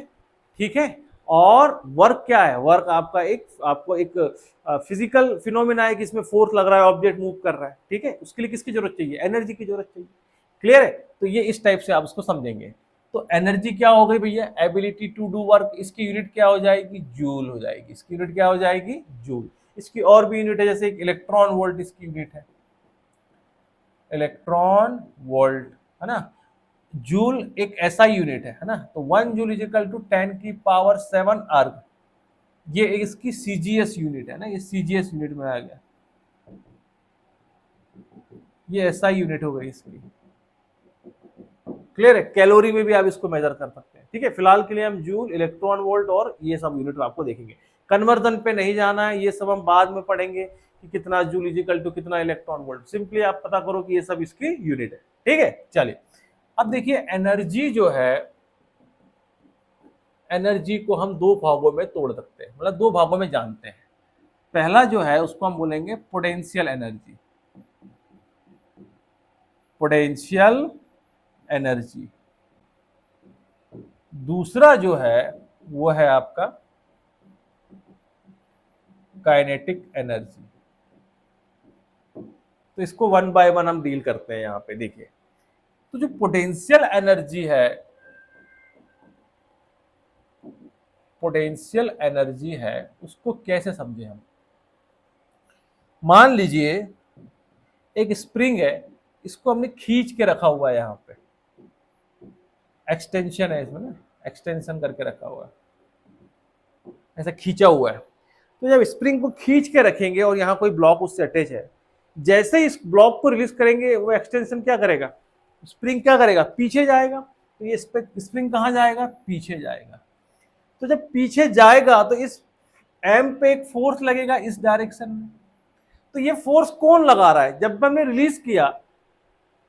ठीक है, और वर्क क्या है, वर्क आपका एक, आपको एक फिजिकल फिनोमिना है कि इसमें फोर्स लग रहा है, ऑब्जेक्ट मूव कर रहा है। ठीक है, उसके लिए किसकी जरूरत चाहिए, एनर्जी की जरूरत चाहिए। क्लियर है, तो ये इस टाइप से आप उसको समझेंगे। तो एनर्जी क्या हो गई भैया, एबिलिटी टू डू वर्क, इसकी यूनिट क्या हो जाएगी, जूल हो जाएगी। इसकी यूनिट क्या हो जाएगी, जूल। इसकी और भी यूनिट है, जैसे एक इलेक्ट्रॉन वोल्ट इसकी यूनिट है, इलेक्ट्रॉन वोल्ट, है ना। जूल एक ऐसा यूनिट है ना, तो 1 जूल इज इक्वल टू 10⁻⁷ अर्ग। ये इसकी सीजीएस यूनिट है ना, ये सीजीएस यूनिट में आ गया, ये ऐसा यूनिट हो गई इसकी। क्लियर है, कैलोरी में भी आप इसको मेजर कर सकते हैं। ठीक है, फिलहाल के लिए हम जूल, इलेक्ट्रॉन वोल्ट और ये सब यूनिट आपको देखेंगे। कन्वर्जन पे नहीं जाना है, ये सब हम बाद में पढ़ेंगे कि कितना जूल इज इक्वल टू कितना इलेक्ट्रॉन वोल्ट। सिंपली आप पता करो कि ये सब इसकी यूनिट है। ठीक है, चलिए अब देखिए एनर्जी जो है, एनर्जी को हम दो भागों में तोड़ सकते हैं, मतलब दो भागों में जानते हैं। पहला जो है उसको हम बोलेंगे पोटेंशियल एनर्जी, पोटेंशियल एनर्जी। दूसरा जो है वो है आपका काइनेटिक एनर्जी। तो इसको वन बाय वन हम डील करते हैं। यहां पे देखिए, तो जो पोटेंशियल एनर्जी है, पोटेंशियल एनर्जी है, उसको कैसे समझे हम। मान लीजिए एक स्प्रिंग है, इसको हमने खींच के रखा हुआ है, यहां पे एक्सटेंशन है इसमें ना, एक्सटेंशन करके रखा हुआ है, ऐसा खींचा हुआ है। तो जब स्प्रिंग को खींच के रखेंगे और यहाँ कोई ब्लॉक उससे अटैच है, जैसे ही इस ब्लॉक को रिलीज करेंगे वो एक्सटेंशन क्या करेगा, स्प्रिंग क्या करेगा, पीछे जाएगा। तो ये स्प्रिंग कहाँ जाएगा, पीछे जाएगा। तो जब पीछे जाएगा तो इस एम पे एक फोर्स लगेगा इस डायरेक्शन में। तो ये फोर्स कौन लगा रहा है, जब हमने रिलीज किया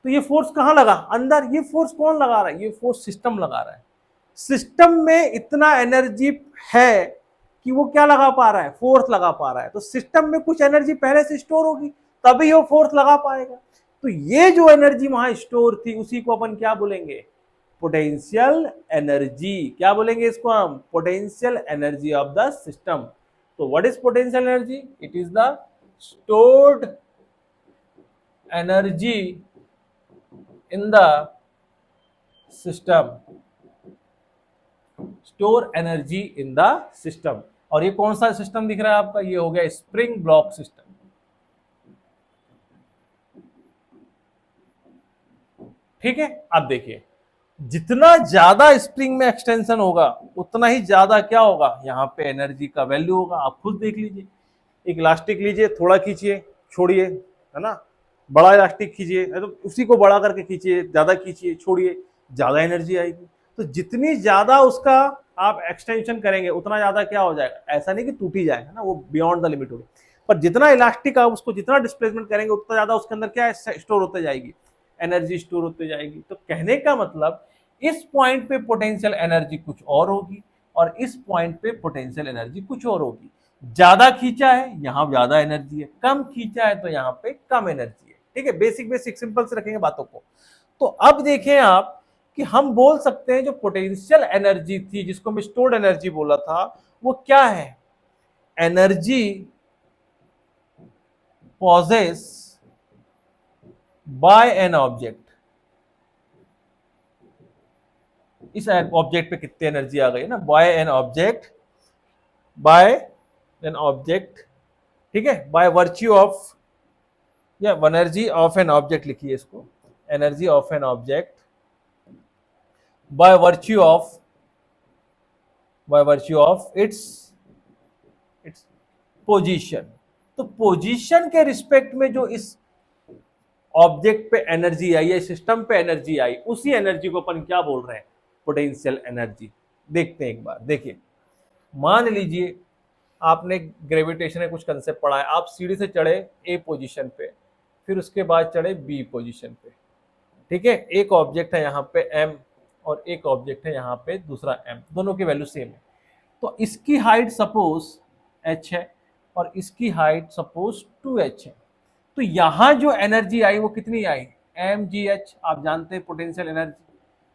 तो ये फोर्स कहाँ लगा, अंदर। ये फोर्स कौन लगा रहा है, ये फोर्स सिस्टम लगा रहा है। सिस्टम में इतना एनर्जी है कि वो क्या लगा पा रहा है, फोर्स लगा पा रहा है। तो सिस्टम में कुछ एनर्जी पहले से स्टोर होगी, तभी वो फोर्स लगा पाएगा। तो ये जो एनर्जी वहां स्टोर थी उसी को अपन क्या बोलेंगे, पोटेंशियल एनर्जी। क्या बोलेंगे इसको हम, potential energy of the system. तो what is potential energy, it is the stored energy in the system, store energy in the system. और ये कौन सा सिस्टम दिख रहा है आपका, ये हो गया स्प्रिंग ब्लॉक सिस्टम। ठीक है, अब देखिए जितना ज्यादा स्प्रिंग में एक्सटेंशन होगा उतना ही ज्यादा क्या होगा, यहाँ पे एनर्जी का वैल्यू होगा। आप खुद देख लीजिए, एक इलास्टिक लीजिए, थोड़ा खींचिए, छोड़िए, है ना, बड़ा इलास्टिक खींचिए तो उसी को बड़ा करके खींचिए, ज्यादा खींचिए, छोड़िए, ज्यादा एनर्जी आएगी। तो जितनी ज्यादा उसका आप एक्सटेंशन करेंगे उतना ज्यादा क्या हो जाएगा, ऐसा नहीं कि टूट ही जाएगा ना, वो बियॉन्ड द लिमिट होगी, पर जितना इलास्टिक आप उसको जितना डिस्प्लेसमेंट करेंगे उतना ज्यादा उसके अंदर क्या स्टोर होते जाएगी, एनर्जी स्टोर होते जाएगी। तो कहने का मतलब इस पॉइंट पे पोटेंशियल एनर्जी कुछ और होगी और इस पॉइंट पे पोटेंशियल एनर्जी कुछ और होगी। ज्यादा खींचा है यहां ज्यादा एनर्जी है, कम खींचा है तो यहाँ पे कम एनर्जी है। ठीक है, बेसिक बेसिक सिंपल से रखेंगे बातों को। तो अब देखें आप कि हम बोल सकते हैं जो पोटेंशियल एनर्जी थी जिसको मैं स्टोर्ड एनर्जी बोला था वो क्या है, energy possess by an object. इस ऑब्जेक्ट पे कितनी एनर्जी आ गई ना, by an object, by an object, ठीक है, बाय वर्च्यू ऑफ, या एनर्जी ऑफ एन ऑब्जेक्ट लिखिए इसको, energy of an object by virtue of, by virtue of its its position. तो पोजीशन के रिस्पेक्ट में जो इस ऑब्जेक्ट पे एनर्जी आई या सिस्टम पे एनर्जी आई, उसी एनर्जी को अपन क्या बोल रहे हैं, पोटेंशियल एनर्जी। देखते हैं एक बार, देखिए मान लीजिए आपने ग्रेविटेशन में कुछ कंसेप्ट पढ़ा है, आप सीढ़ी से चढ़े ए पोजीशन पे, फिर उसके बाद चढ़े बी पोजीशन पे, ठीक है, एक ऑब्जेक्ट है यहाँ पे एम और एक ऑब्जेक्ट है यहाँ पे दूसरा एम, दोनों की वैल्यू सेम है। तो इसकी हाइट सपोज एच है और इसकी हाइट सपोज 2h है। तो यहां जो एनर्जी आई वो कितनी आई, एम जी एच, आप जानते हैं पोटेंशियल एनर्जी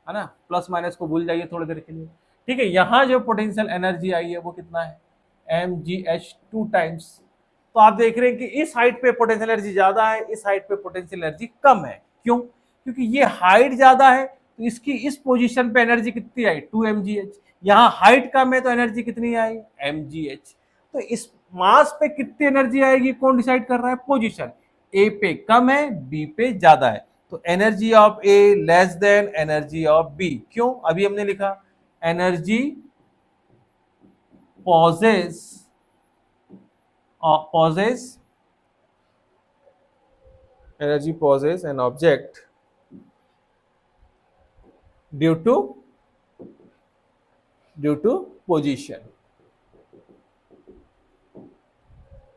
है ना, प्लस माइनस को भूल जाइए थोड़ी देर के लिए, ठीक है। यहां जो पोटेंशियल एनर्जी आई है वो कितना है, एम जी एच 2 टाइम्स। तो आप देख रहे हैं कि इस हाइट पे पोटेंशियल एनर्जी ज्यादा है, इस हाइट पे पोटेंशियल एनर्जी कम है। क्यों, क्योंकि ये हाइट ज्यादा है तो इसकी इस पोजीशन पे एनर्जी कितनी आई, 2 एम जी एच, यहाँ हाइट कम है तो एनर्जी कितनी आई, एम जी एच। तो इस मास पे कितनी एनर्जी आएगी कौन डिसाइड कर रहा है, पोजीशन, ए पे कम है बी पे ज्यादा है, तो energy of A less than energy of B. क्यों, अभी हमने लिखा energy possess possess energy possess an object due to position,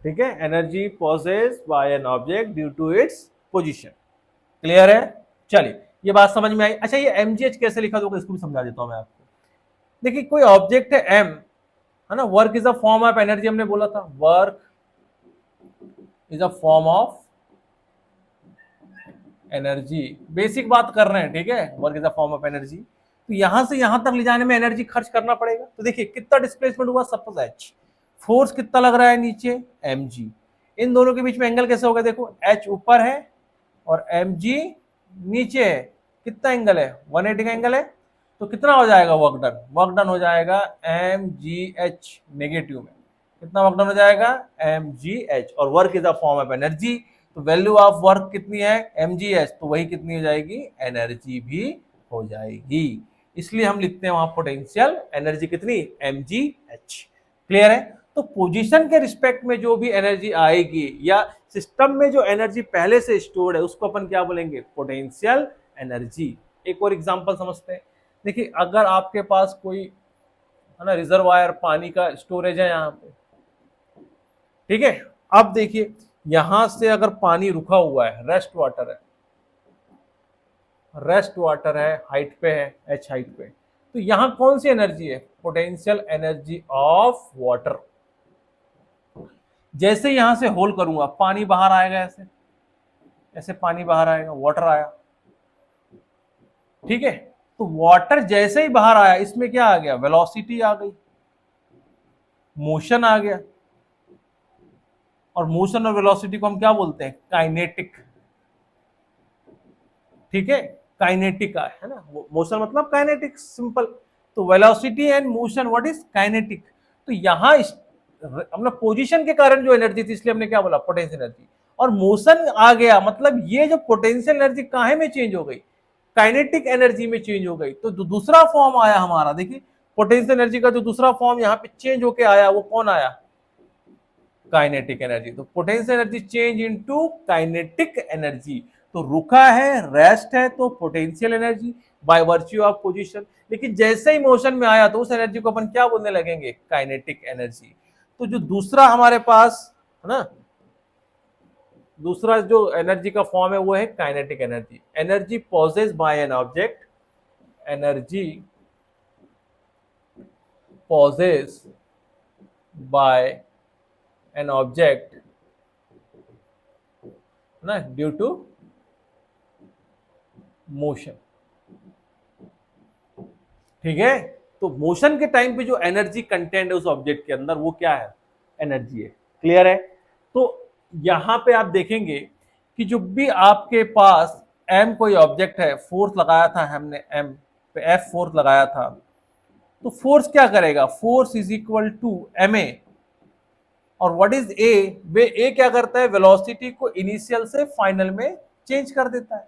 ठीक है, energy possess by an object due to its position. Clear है, चलिए ये बात समझ में आई। अच्छा ये mgh कैसे लिखा होगा इसको भी समझा देता हूं मैं आपको। देखिए कोई ऑब्जेक्ट है m, है ना, work is a form of energy, हमने बोला था work is a form of energy, basic बात कर रहे हैं, ठीक है, work is a form of energy. तो यहां से यहां तक ले जाने में एनर्जी खर्च करना पड़ेगा। तो देखिए कितना डिस्प्लेसमेंट हुआ, सपोज h, फोर्स कितना लग रहा है नीचे mg, इन दोनों के बीच में एंगल कैसे होगा, देखो h ऊपर है और mg नीचे है, कितना एंगल है, 180 का एंगल है। तो कितना हो जाएगा वर्क डन, वर्क डन हो जाएगा mgh, नेगेटिव में कितना वर्क डन हो जाएगा, mgh, और work is a form of energy, तो वैल्यू ऑफ वर्क कितनी है, mgh, तो वही कितनी हो जाएगी, एनर्जी भी हो जाएगी। इसलिए हम लिखते हैं वहां पोटेंशियल एनर्जी कितनी, mgh। क्लियर है, तो पोजीशन के रिस्पेक्ट में जो भी एनर्जी आएगी या सिस्टम में जो एनर्जी पहले से स्टोर्ड है उसको अपन क्या बोलेंगे, पोटेंशियल एनर्जी। एक और एग्जांपल समझते हैं, देखिए अगर आपके पास कोई है ना रिजर्वायर पानी का स्टोरेज है यहाँ पे, ठीक है, अब देखिए यहां से अगर पानी रुका हुआ है, रेस्ट वाटर है, रेस्ट वाटर है, हाइट पे है, एच हाइट पे, तो यहां कौन सी एनर्जी है, पोटेंशियल एनर्जी ऑफ वाटर। जैसे यहां से होल करूंगा पानी बाहर आएगा, ऐसे ऐसे पानी बाहर आएगा, वाटर आया, ठीक है। तो वाटर जैसे ही बाहर आया इसमें क्या आ गया, वेलोसिटी आ गई, मोशन आ गया, और मोशन और वेलोसिटी को हम क्या बोलते हैं, काइनेटिक, ठीक है, काइनेटिक है ना, मोशन मतलब काइनेटिक, सिंपल। तो velocity and motion what is kinetic. तो यहां अपना पोजीशन के कारण जो एनर्जी थी इसलिए हमने क्या बोला, पोटेंशियल एनर्जी, और मोशन आ गया मतलब ये जो पोटेंशियल एनर्जी काहे में चेंज हो गई, काइनेटिक एनर्जी में चेंज हो गई। तो दूसरा फॉर्म आया हमारा, देखिए पोटेंशियल एनर्जी का जो दूसरा फॉर्म यहाँ पे चेंज होके आया वो कौन आया, काइनेटिक एनर्जी। तो potential energy change into kinetic energy, तो रुका है, रेस्ट है, तो potential energy by virtue of position. लेकिन जैसे ही मोशन में आया तो उस एनर्जी को अपन क्या बोलने लगेंगे, काइनेटिक एनर्जी। तो जो दूसरा हमारे पास है ना, दूसरा जो एनर्जी का फॉर्म है वो है kinetic energy, energy possess by an object, energy possess by an object ना ड्यू टू मोशन। ठीक है, तो मोशन के टाइम पे जो एनर्जी कंटेंट है उस ऑब्जेक्ट के अंदर वो क्या है, एनर्जी है। क्लियर है। तो यहां पे आप देखेंगे कि जो भी आपके पास एम कोई ऑब्जेक्ट है, फोर्स लगाया था हमने एम पे, एफ फोर्स लगाया था, तो फोर्स क्या करेगा, force is equal to M A. और व्हाट इज ए, वे ए क्या करता है, वेलोसिटी को इनिशियल से फाइनल में चेंज कर देता है।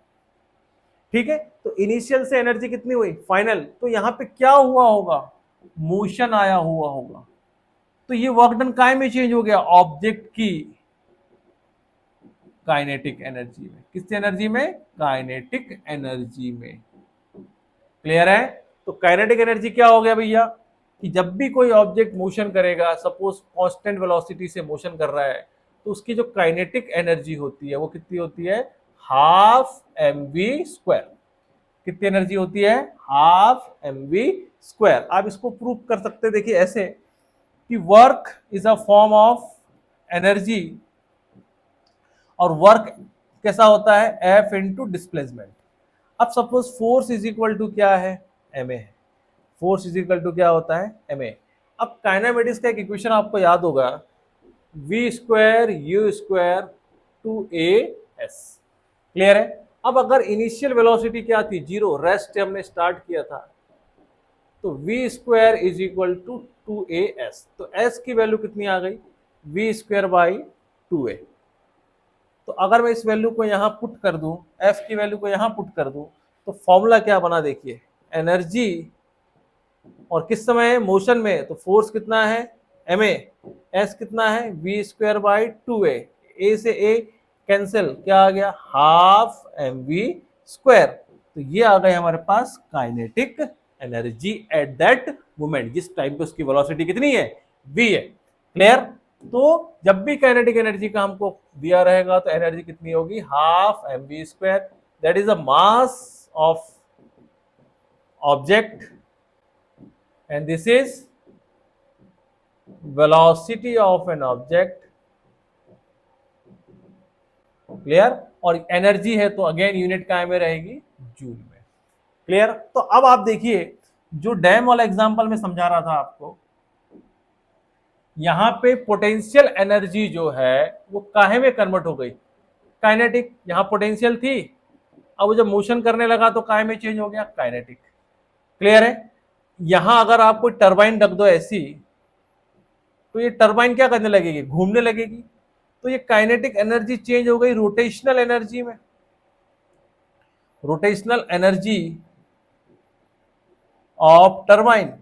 ठीक है, तो इनिशियल से एनर्जी कितनी हुई, फाइनल, तो यहां पे क्या हुआ होगा, मोशन आया हुआ होगा। तो ये वर्क डन काय में चेंज हो गया, ऑब्जेक्ट की काइनेटिक एनर्जी में। किस एनर्जी में, काइनेटिक एनर्जी में। क्लियर है। तो काइनेटिक एनर्जी क्या हो गया भैया, कि जब भी कोई ऑब्जेक्ट मोशन करेगा, सपोज कांस्टेंट वेलोसिटी से मोशन कर रहा है, तो उसकी जो काइनेटिक एनर्जी होती है वो कितनी होती है, हाफ एम वी स्क्वायर। कितनी एनर्जी होती है, हाफ एम वी स्क्वायर। आप इसको प्रूव कर सकते हैं, देखिए ऐसे कि work is a form of energy, और वर्क कैसा होता है, एफ इंटू डिस्प्लेसमेंट। अब suppose force is equal to क्या है, M A. Force is equal to क्या होता है, एम ए। अब काइनेमेटिक्स का एक इक्वेशन आपको याद होगा, V square U square two A S. Clear है। अब अगर इनिशियल वेलोसिटी क्या थी, जीरो, रेस्ट हमने स्टार्ट किया था, तो V square is equal to two A S. तो एस की वैल्यू कितनी आ गई, V square by two A. तो अगर मैं इस वैल्यू को यहां पुट कर दूं, एफ की वैल्यू को यहां पुट कर दूं, तो फॉर्मूला क्या बना, देखिए एनर्जी, और किस समय है, मोशन में, तो फोर्स कितना है, एम ए, एस कितना है, वी स्क्वायर बाई टू ए से ए कैंसिल, क्या आ गया, हाफ एम वी स्क्वायर। तो ये आ गए हमारे पास kinetic energy at that moment, जिस टाइम पे उसकी वेलोसिटी कितनी है, वी है। क्लियर। तो जब भी काइनेटिक एनर्जी का हमको दिया रहेगा तो एनर्जी कितनी होगी, half M V square, that is a mass of object and this is velocity of an object। Clear. और एनर्जी है तो अगेन यूनिट काय में रहेगी, जूल में। क्लियर। तो अब आप देखिए जो डैम वाला एग्जांपल में समझा रहा था आपको, यहां पे पोटेंशियल एनर्जी जो है वो काहे में कन्वर्ट हो गई, काइनेटिक। यहां पोटेंशियल थी, अब वो जब मोशन करने लगा तो काहे में चेंज हो गया, काइनेटिक। क्लियर है। यहां अगर आप कोई टरबाइन रख दो ऐसी, तो ये टरबाइन क्या करने लगेगी, घूमने लगेगी। तो ये काइनेटिक एनर्जी चेंज हो गई रोटेशनल एनर्जी में। Rotational energy of turbine.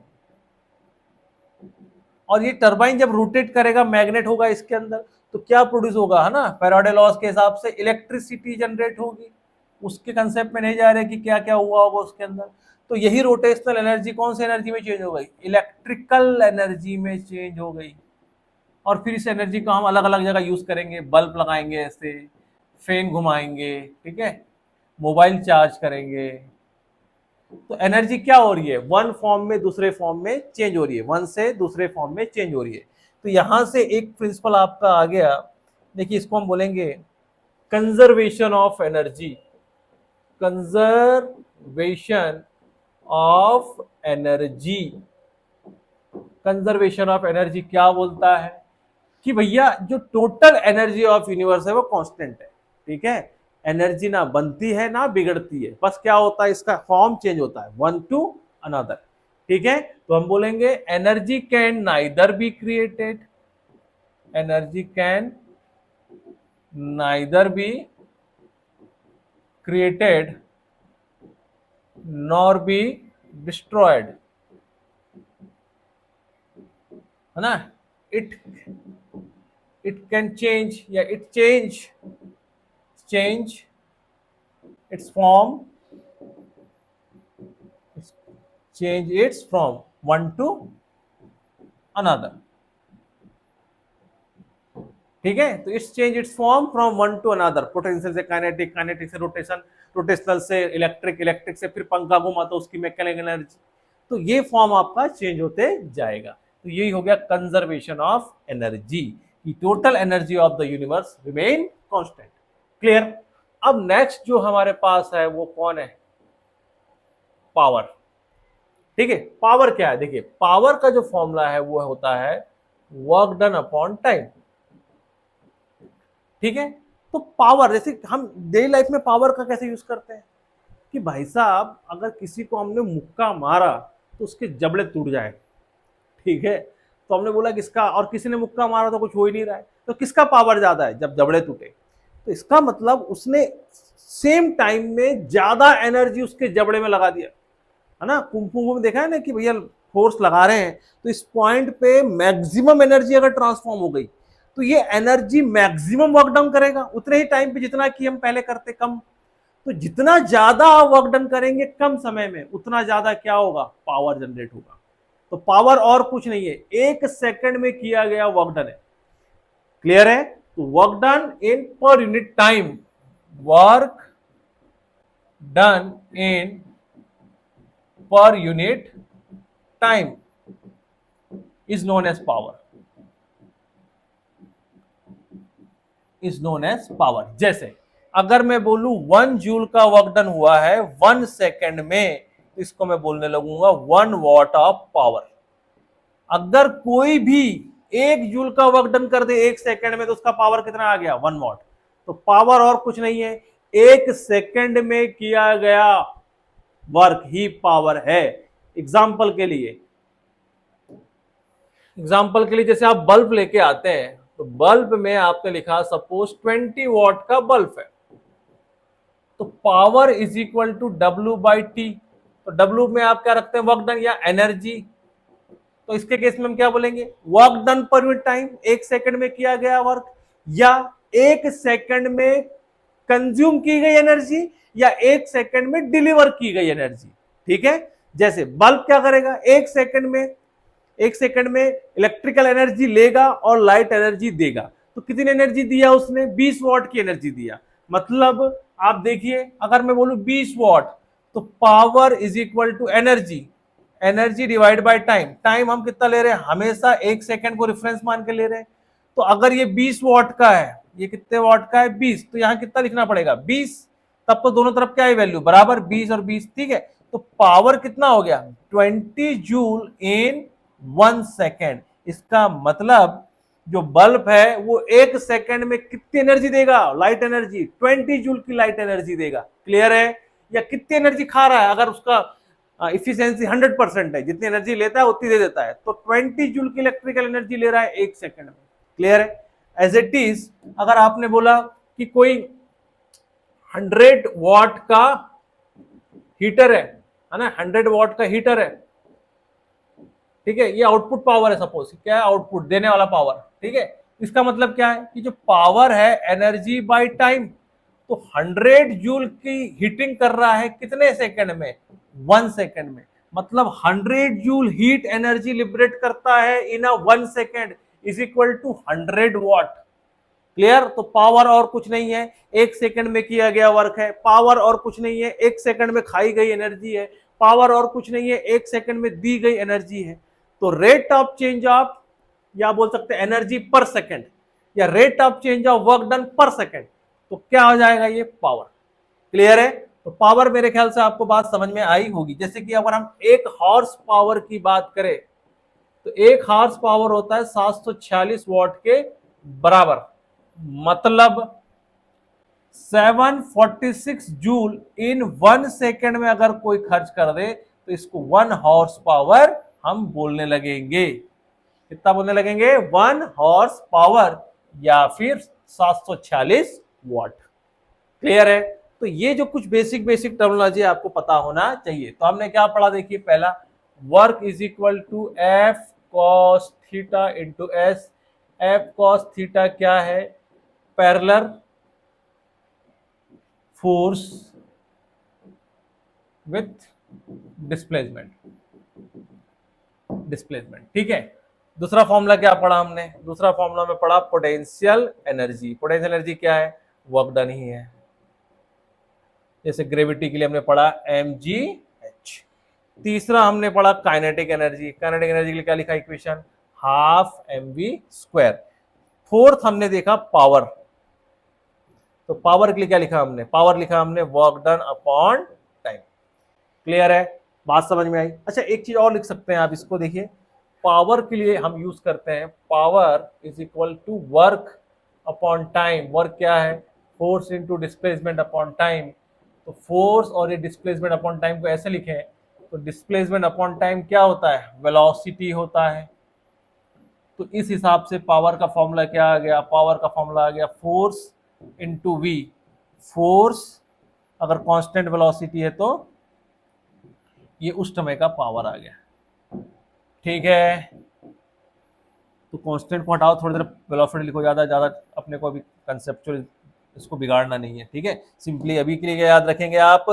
और ये टरबाइन जब रोटेट करेगा, मैग्नेट होगा इसके अंदर, तो क्या प्रोड्यूस होगा, है ना, फैराडे लॉज के हिसाब से इलेक्ट्रिसिटी जनरेट होगी। उसके कंसेप्ट में नहीं जा रहे कि क्या क्या हुआ होगा उसके अंदर। तो यही रोटेशनल एनर्जी कौन सी एनर्जी में चेंज हो गई, इलेक्ट्रिकल एनर्जी में चेंज हो गई। और फिर इस एनर्जी को हम अलग अलग जगह यूज करेंगे, बल्ब लगाएंगे ऐसे, फैन घुमाएंगे, ठीक है, मोबाइल चार्ज करेंगे। तो एनर्जी क्या हो रही है, वन फॉर्म में दूसरे फॉर्म में चेंज हो रही है, वन से दूसरे फॉर्म में चेंज हो रही है। तो यहां से एक प्रिंसिपल आपका आ गया, देखिए इसको हम बोलेंगे conservation of energy. Conservation of energy. Conservation of energy क्या बोलता है कि भैया जो टोटल एनर्जी ऑफ यूनिवर्स है वो कांस्टेंट है। ठीक है, एनर्जी ना बनती है ना बिगड़ती है, बस क्या होता है, इसका फॉर्म चेंज होता है वन टू अनदर। ठीक है, तो हम बोलेंगे energy can neither be created, energy can neither be created nor be destroyed, है ना। इट कैन चेंज या it change its form, change its from one to another। ठीक है, तो it's change it's form from one two another. Potential से kinetic, kinetic से rotation, rotational से electric, electric से फिर पंखा घुमा तो उसकी मैकेनिकल एनर्जी। तो ये फॉर्म आपका चेंज होते जाएगा। तो यही हो गया कंजर्वेशन ऑफ एनर्जी, की total energy of the universe remain constant. Clear. अब नेक्स्ट जो हमारे पास है वो कौन है, पावर। ठीक है, पावर क्या है, देखिए पावर का जो फॉर्मूला है वो होता है वर्क डन अपॉन टाइम। ठीक है, तो पावर, जैसे हम डेली लाइफ में पावर का कैसे यूज करते हैं कि भाई साहब अगर किसी को हमने मुक्का मारा तो उसके जबड़े टूट जाए, ठीक है, तो हमने बोला किसका, और किसी ने मुक्का मारा तो कुछ हो ही नहीं रहा है, तो किसका पावर ज्यादा है जब जबड़े टूटे, तो इसका मतलब उसने सेम टाइम में ज्यादा एनर्जी उसके जबड़े में लगा दिया, है ना। कुंफू में देखा है ना कि भैया फोर्स लगा रहे हैं तो इस पॉइंट पे मैक्सिमम एनर्जी अगर ट्रांसफॉर्म हो गई तो ये एनर्जी मैक्सिमम वर्क डन करेगा उतने ही टाइम पे जितना कि हम पहले करते कम। तो जितना ज्यादा वर्क डन करेंगे कम समय में उतना ज्यादा क्या होगा, पावर जनरेट होगा। तो पावर और कुछ नहीं है, 1 सेकंड में किया गया वर्क डन है। क्लियर है, तो work done in per unit time, work done in per unit time is known as power, is known as power. जैसे अगर मैं बोलूं 1 जूल का वर्क डन हुआ है 1 सेकेंड में, इसको मैं बोलने लगूंगा 1 वॉट ऑफ पावर। अगर कोई भी 1 जूल का वर्क डन कर दे 1 सेकेंड में तो उसका पावर कितना आ गया, 1 वॉट। तो पावर और कुछ नहीं है, 1 सेकेंड में किया गया वर्क ही पावर है। एग्जाम्पल के लिए जैसे आप बल्ब लेके आते हैं तो बल्ब में आपने लिखा सपोज 20 वॉट का बल्ब है, तो power is equal to W by T. तो W में आप क्या रखते हैं, वर्क डन या एनर्जी। तो इसके केस में हम क्या बोलेंगे, वर्क डन पर यूनिट टाइम, 1 सेकंड में किया गया वर्क, या 1 सेकंड में कंज्यूम की गई एनर्जी, या 1 सेकंड में डिलीवर की गई एनर्जी। ठीक है, जैसे बल्ब क्या करेगा, 1 सेकंड में इलेक्ट्रिकल एनर्जी लेगा और लाइट एनर्जी देगा। तो कितनी एनर्जी दिया उसने, 20 वॉट की एनर्जी दिया। मतलब आप देखिए अगर मैं बोलूं 20 वॉट तो power is equal to energy divide by time. Time हम कितना ले रहे हैं, हमेशा 1 सेकंड को रेफरेंस मान के ले रहे हैं। तो अगर ये 20 वॉट का है, ये कितने वॉट का है, 20, तो यहां कितना लिखना पड़ेगा, 20। तब तो दोनों तरफ क्या है वैल्यू बराबर, 20 और 20। ठीक है, तो पावर कितना हो गया, 20 जूल इन 1 सेकेंड। इसका मतलब जो बल्ब है वो 1 सेकेंड में कितनी एनर्जी देगा, लाइट एनर्जी, 20 जूल की लाइट एनर्जी देगा। क्लियर है, या कितनी एनर्जी खा रहा है, अगर उसका इफिशियंसी 100% है, जितनी एनर्जी लेता है उतनी दे देता है, तो 20 जूल की इलेक्ट्रिकल एनर्जी ले रहा है 1 सेकेंड में। क्लियर है, एज इट इज अगर आपने बोला कि कोई 100 वॉट का हीटर है ना, 100 वॉट का हीटर है, ठीक है, ये आउटपुट पावर है, सपोज क्या है, आउटपुट देने वाला पावर। ठीक है, इसका मतलब क्या है कि जो पावर है एनर्जी बाय टाइम, तो 100 जूल की हीटिंग कर रहा है कितने सेकंड में, 1 सेकंड में। मतलब 100 जूल हीट एनर्जी लिबरेट करता है in a 1 second is equal to 100 watt. Clear, तो पावर और कुछ नहीं है, 1 सेकंड में किया गया वर्क है। पावर और कुछ नहीं है, 1 सेकंड में खाई गई एनर्जी है। पावर और कुछ नहीं है, 1 सेकंड में दी गई एनर्जी है। तो रेट ऑफ चेंज ऑफ, या बोल सकते हैं एनर्जी पर सेकंड, या rate of change of work done पर सेकंड, तो क्या हो जाएगा, ये पावर। क्लियर है, तो पावर मेरे ख्याल से आपको बात समझ में आई होगी। जैसे कि अगर हम 1 हॉर्स पावर की बात करें तो 1 हॉर्स पावर होता है 746 वॉट के बराबर। मतलब 746 जूल इन 1 सेकेंड में अगर कोई खर्च कर दे तो इसको 1 हॉर्स पावर हम बोलने लगेंगे। कितना बोलने लगेंगे, 1 हॉर्स पावर, या फिर 746 वॉट। क्लियर है, तो ये जो कुछ बेसिक टर्मिनोलॉजी आपको पता होना चाहिए। तो हमने क्या पढ़ा, देखिए पहला, work is equal to F cos theta into S. F cos theta क्या है, पैरेलल फोर्स विथ डिस्प्लेसमेंट। ठीक है, दूसरा फॉर्मूला क्या पढ़ा हमने, दूसरा फॉर्मूला में पढ़ा पोटेंशियल एनर्जी। पोटेंशियल एनर्जी क्या है, वर्क डन ही है। जैसे ग्रेविटी के लिए हमने पढ़ा mgh। तीसरा हमने पढ़ा काइनेटिक एनर्जी। काइनेटिक एनर्जी के लिए क्या लिखा इक्वेशन, हाफ mv²। फोर्थ हमने देखा पावर। तो पावर के लिए क्या लिखा हमने, पावर लिखा हमने work done upon time. Clear है, बात समझ में आई? अच्छा, एक चीज और लिख सकते हैं आप, इसको देखिए, पावर के लिए हम यूज करते हैं power is equal to work upon time. Work क्या है? Force into displacement upon time. तो फोर्स और ये डिस्प्लेसमेंट अपॉन टाइम को ऐसे लिखें, तो डिस्प्लेसमेंट अपॉन टाइम क्या होता है? वेलोसिटी होता है। तो इस हिसाब से पावर का फॉर्मूला क्या आ गया? पावर का फॉर्मूला आ गया फोर्स इंटू वी। फोर्स अगर कांस्टेंट वेलोसिटी है तो ये उस समय का पावर आ गया। ठीक है, तो कांस्टेंट को हटाओ, थोड़ी देर वेलोसिटी लिखो, ज्यादा ज्यादा अपने को अभी कंसेप्चुअल इसको बिगाड़ना नहीं है। ठीक है, सिंपली अभी के लिए क्या याद रखेंगे आप?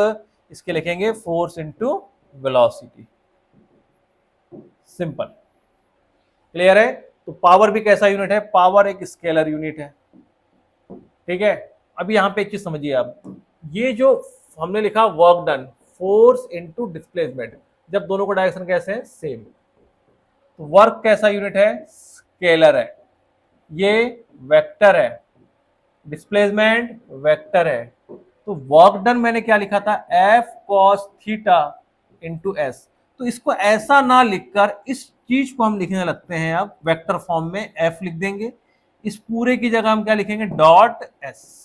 इसके लिखेंगे force into velocity. Simple, clear है? तो पावर भी कैसा यूनिट है? पावर एक स्केलर यूनिट है। ठीक है, अभी यहां पे एक चीज समझिए आप, ये जो हमने लिखा work done, force into displacement, जब दोनों को डायरेक्शन कैसे हैं? सेम। तो वर्क कैसा यूनिट है? स्केलर है। ये वेक्टर है, डिस्प्लेसमेंट वेक्टर है। तो वर्क डन मैंने क्या लिखा था? F cos theta into S. तो इसको ऐसा ना लिखकर इस चीज को हम लिखने लगते हैं अब वेक्टर फॉर्म में, एफ लिख देंगे। इस पूरे की जगह हम क्या लिखेंगे? Dot S.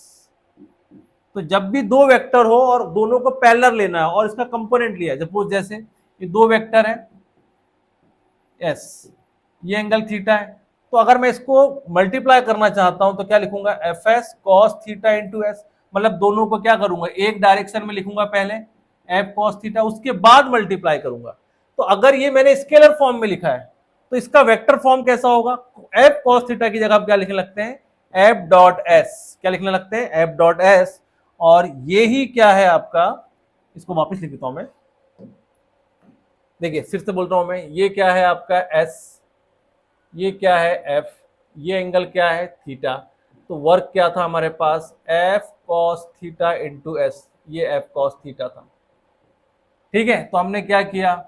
तो जब भी दो वेक्टर हो और दोनों को पैरेलल लेना है और इसका कंपोनेंट लिया है, सपोज जैसे ये दो वेक्टर है एस, ये एंगल थीटा है, तो अगर मैं इसको मल्टीप्लाई करना चाहता हूं तो क्या लिखूंगा? F S cos theta into S. मतलब दोनों को क्या करूंगा? एक डायरेक्शन में लिखूंगा पहले एफ कॉस थीटा, उसके बाद मल्टीप्लाई करूंगा। तो अगर ये मैंने स्केलर फॉर्म में लिखा है तो इसका वेक्टर फॉर्म कैसा होगा? एफ कॉस थीटा की जगह आप क्या लिखने लगते हैं? F dot S. क्या लिखने लगते हैं? F dot S. और ये ही क्या है आपका, इसको वापस लिख देता हूं मैं, देखिए फिर से बोल रहा हूं मैं, ये क्या है आपका? एस, ये क्या है? एफ, ये एंगल क्या है? थीटा। तो वर्क क्या था हमारे पास? F cos theta into S, ये एफ कॉस थीटा था। ठीक है, तो हमने क्या किया?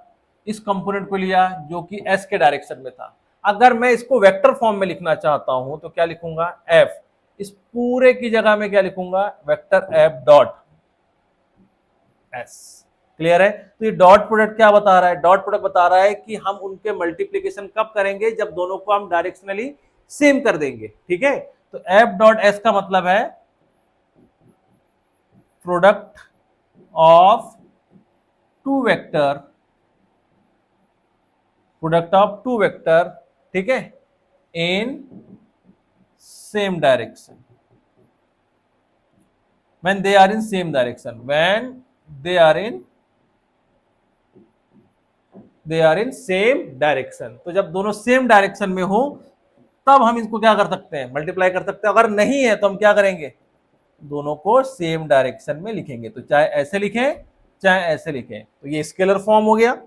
इस कंपोनेंट को लिया जो कि एस के डायरेक्शन में था। अगर मैं इसको वेक्टर फॉर्म में लिखना चाहता हूं तो क्या लिखूंगा? एफ, इस पूरे की जगह में क्या लिखूंगा? Vector F dot S. Clear है? तो ये डॉट प्रोडक्ट क्या बता रहा है? डॉट प्रोडक्ट बता रहा है कि हम उनके मल्टीप्लीकेशन कब करेंगे? जब दोनों को हम डायरेक्शनली सेम कर देंगे। ठीक है, तो एफ डॉट एस का मतलब है product of two vector, product of two vector, ठीक है, in same direction, when they are in same direction, when they are in same direction. तो जब दोनों सेम डायरेक्शन में हो तब हम इसको क्या कर सकते हैं? मल्टीप्लाई कर सकते हैं। अगर नहीं है तो हम क्या करेंगे? दोनों को सेम डायरेक्शन में लिखेंगे। तो चाहे ऐसे लिखें चाहे ऐसे लिखें, तो ये स्केलर फॉर्म हो गया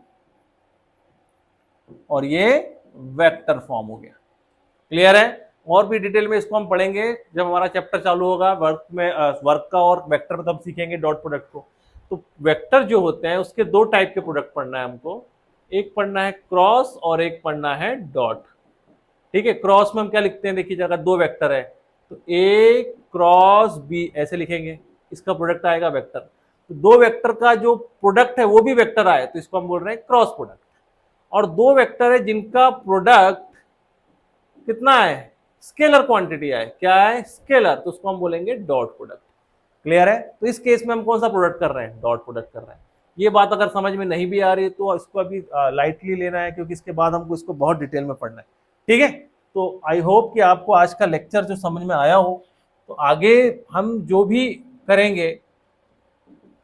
और ये वेक्टर फॉर्म हो गया। क्लियर है? और भी डिटेल में इसको हम पढ़ेंगे जब हमारा चैप्टर चालू होगा वर्क में, वर्क का और वेक्टर में, तब सीखेंगे डॉट प्रोडक्ट को। तो वेक्टर जो होते हैं उसके दो टाइप के प्रोडक्ट पढ़ना है हमको, एक पढ़ना है क्रॉस और एक पढ़ना है डॉट। ठीक है, क्रॉस में हम क्या लिखते हैं? देखिए, अगर दो वेक्टर है तो ए क्रॉस बी ऐसे लिखेंगे, इसका प्रोडक्ट आएगा वेक्टर। तो दो वेक्टर का जो प्रोडक्ट है वो भी वेक्टर आए तो इसको हम बोल रहे हैं क्रॉस प्रोडक्ट। और दो वेक्टर है जिनका प्रोडक्ट कितना है? स्केलर क्वांटिटी है। क्या है? स्केलर, तो उसको हम बोलेंगे डॉट प्रोडक्ट। क्लियर है? तो इस केस में हम कौन सा प्रोडक्ट कर रहे हैं? डॉट प्रोडक्ट कर रहे हैं। ये बात अगर समझ में नहीं भी आ रही है तो इसको अभी लाइटली लेना है, क्योंकि इसके बाद हमको इसको बहुत डिटेल में पढ़ना है। ठीक है, तो आई होप कि आपको आज का लेक्चर जो समझ में आया हो। तो आगे हम जो भी करेंगे,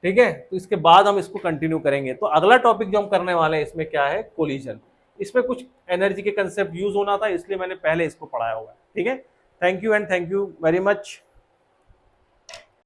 ठीक है, तो इसके बाद हम इसको कंटिन्यू करेंगे। तो अगला टॉपिक जो हम करने वाले हैं इसमें क्या है? कोलिजन। इसमें कुछ एनर्जी के कंसेप्ट यूज होना था, इसलिए मैंने पहले इसको पढ़ाया हुआ है। ठीक है, thank you and thank you very much.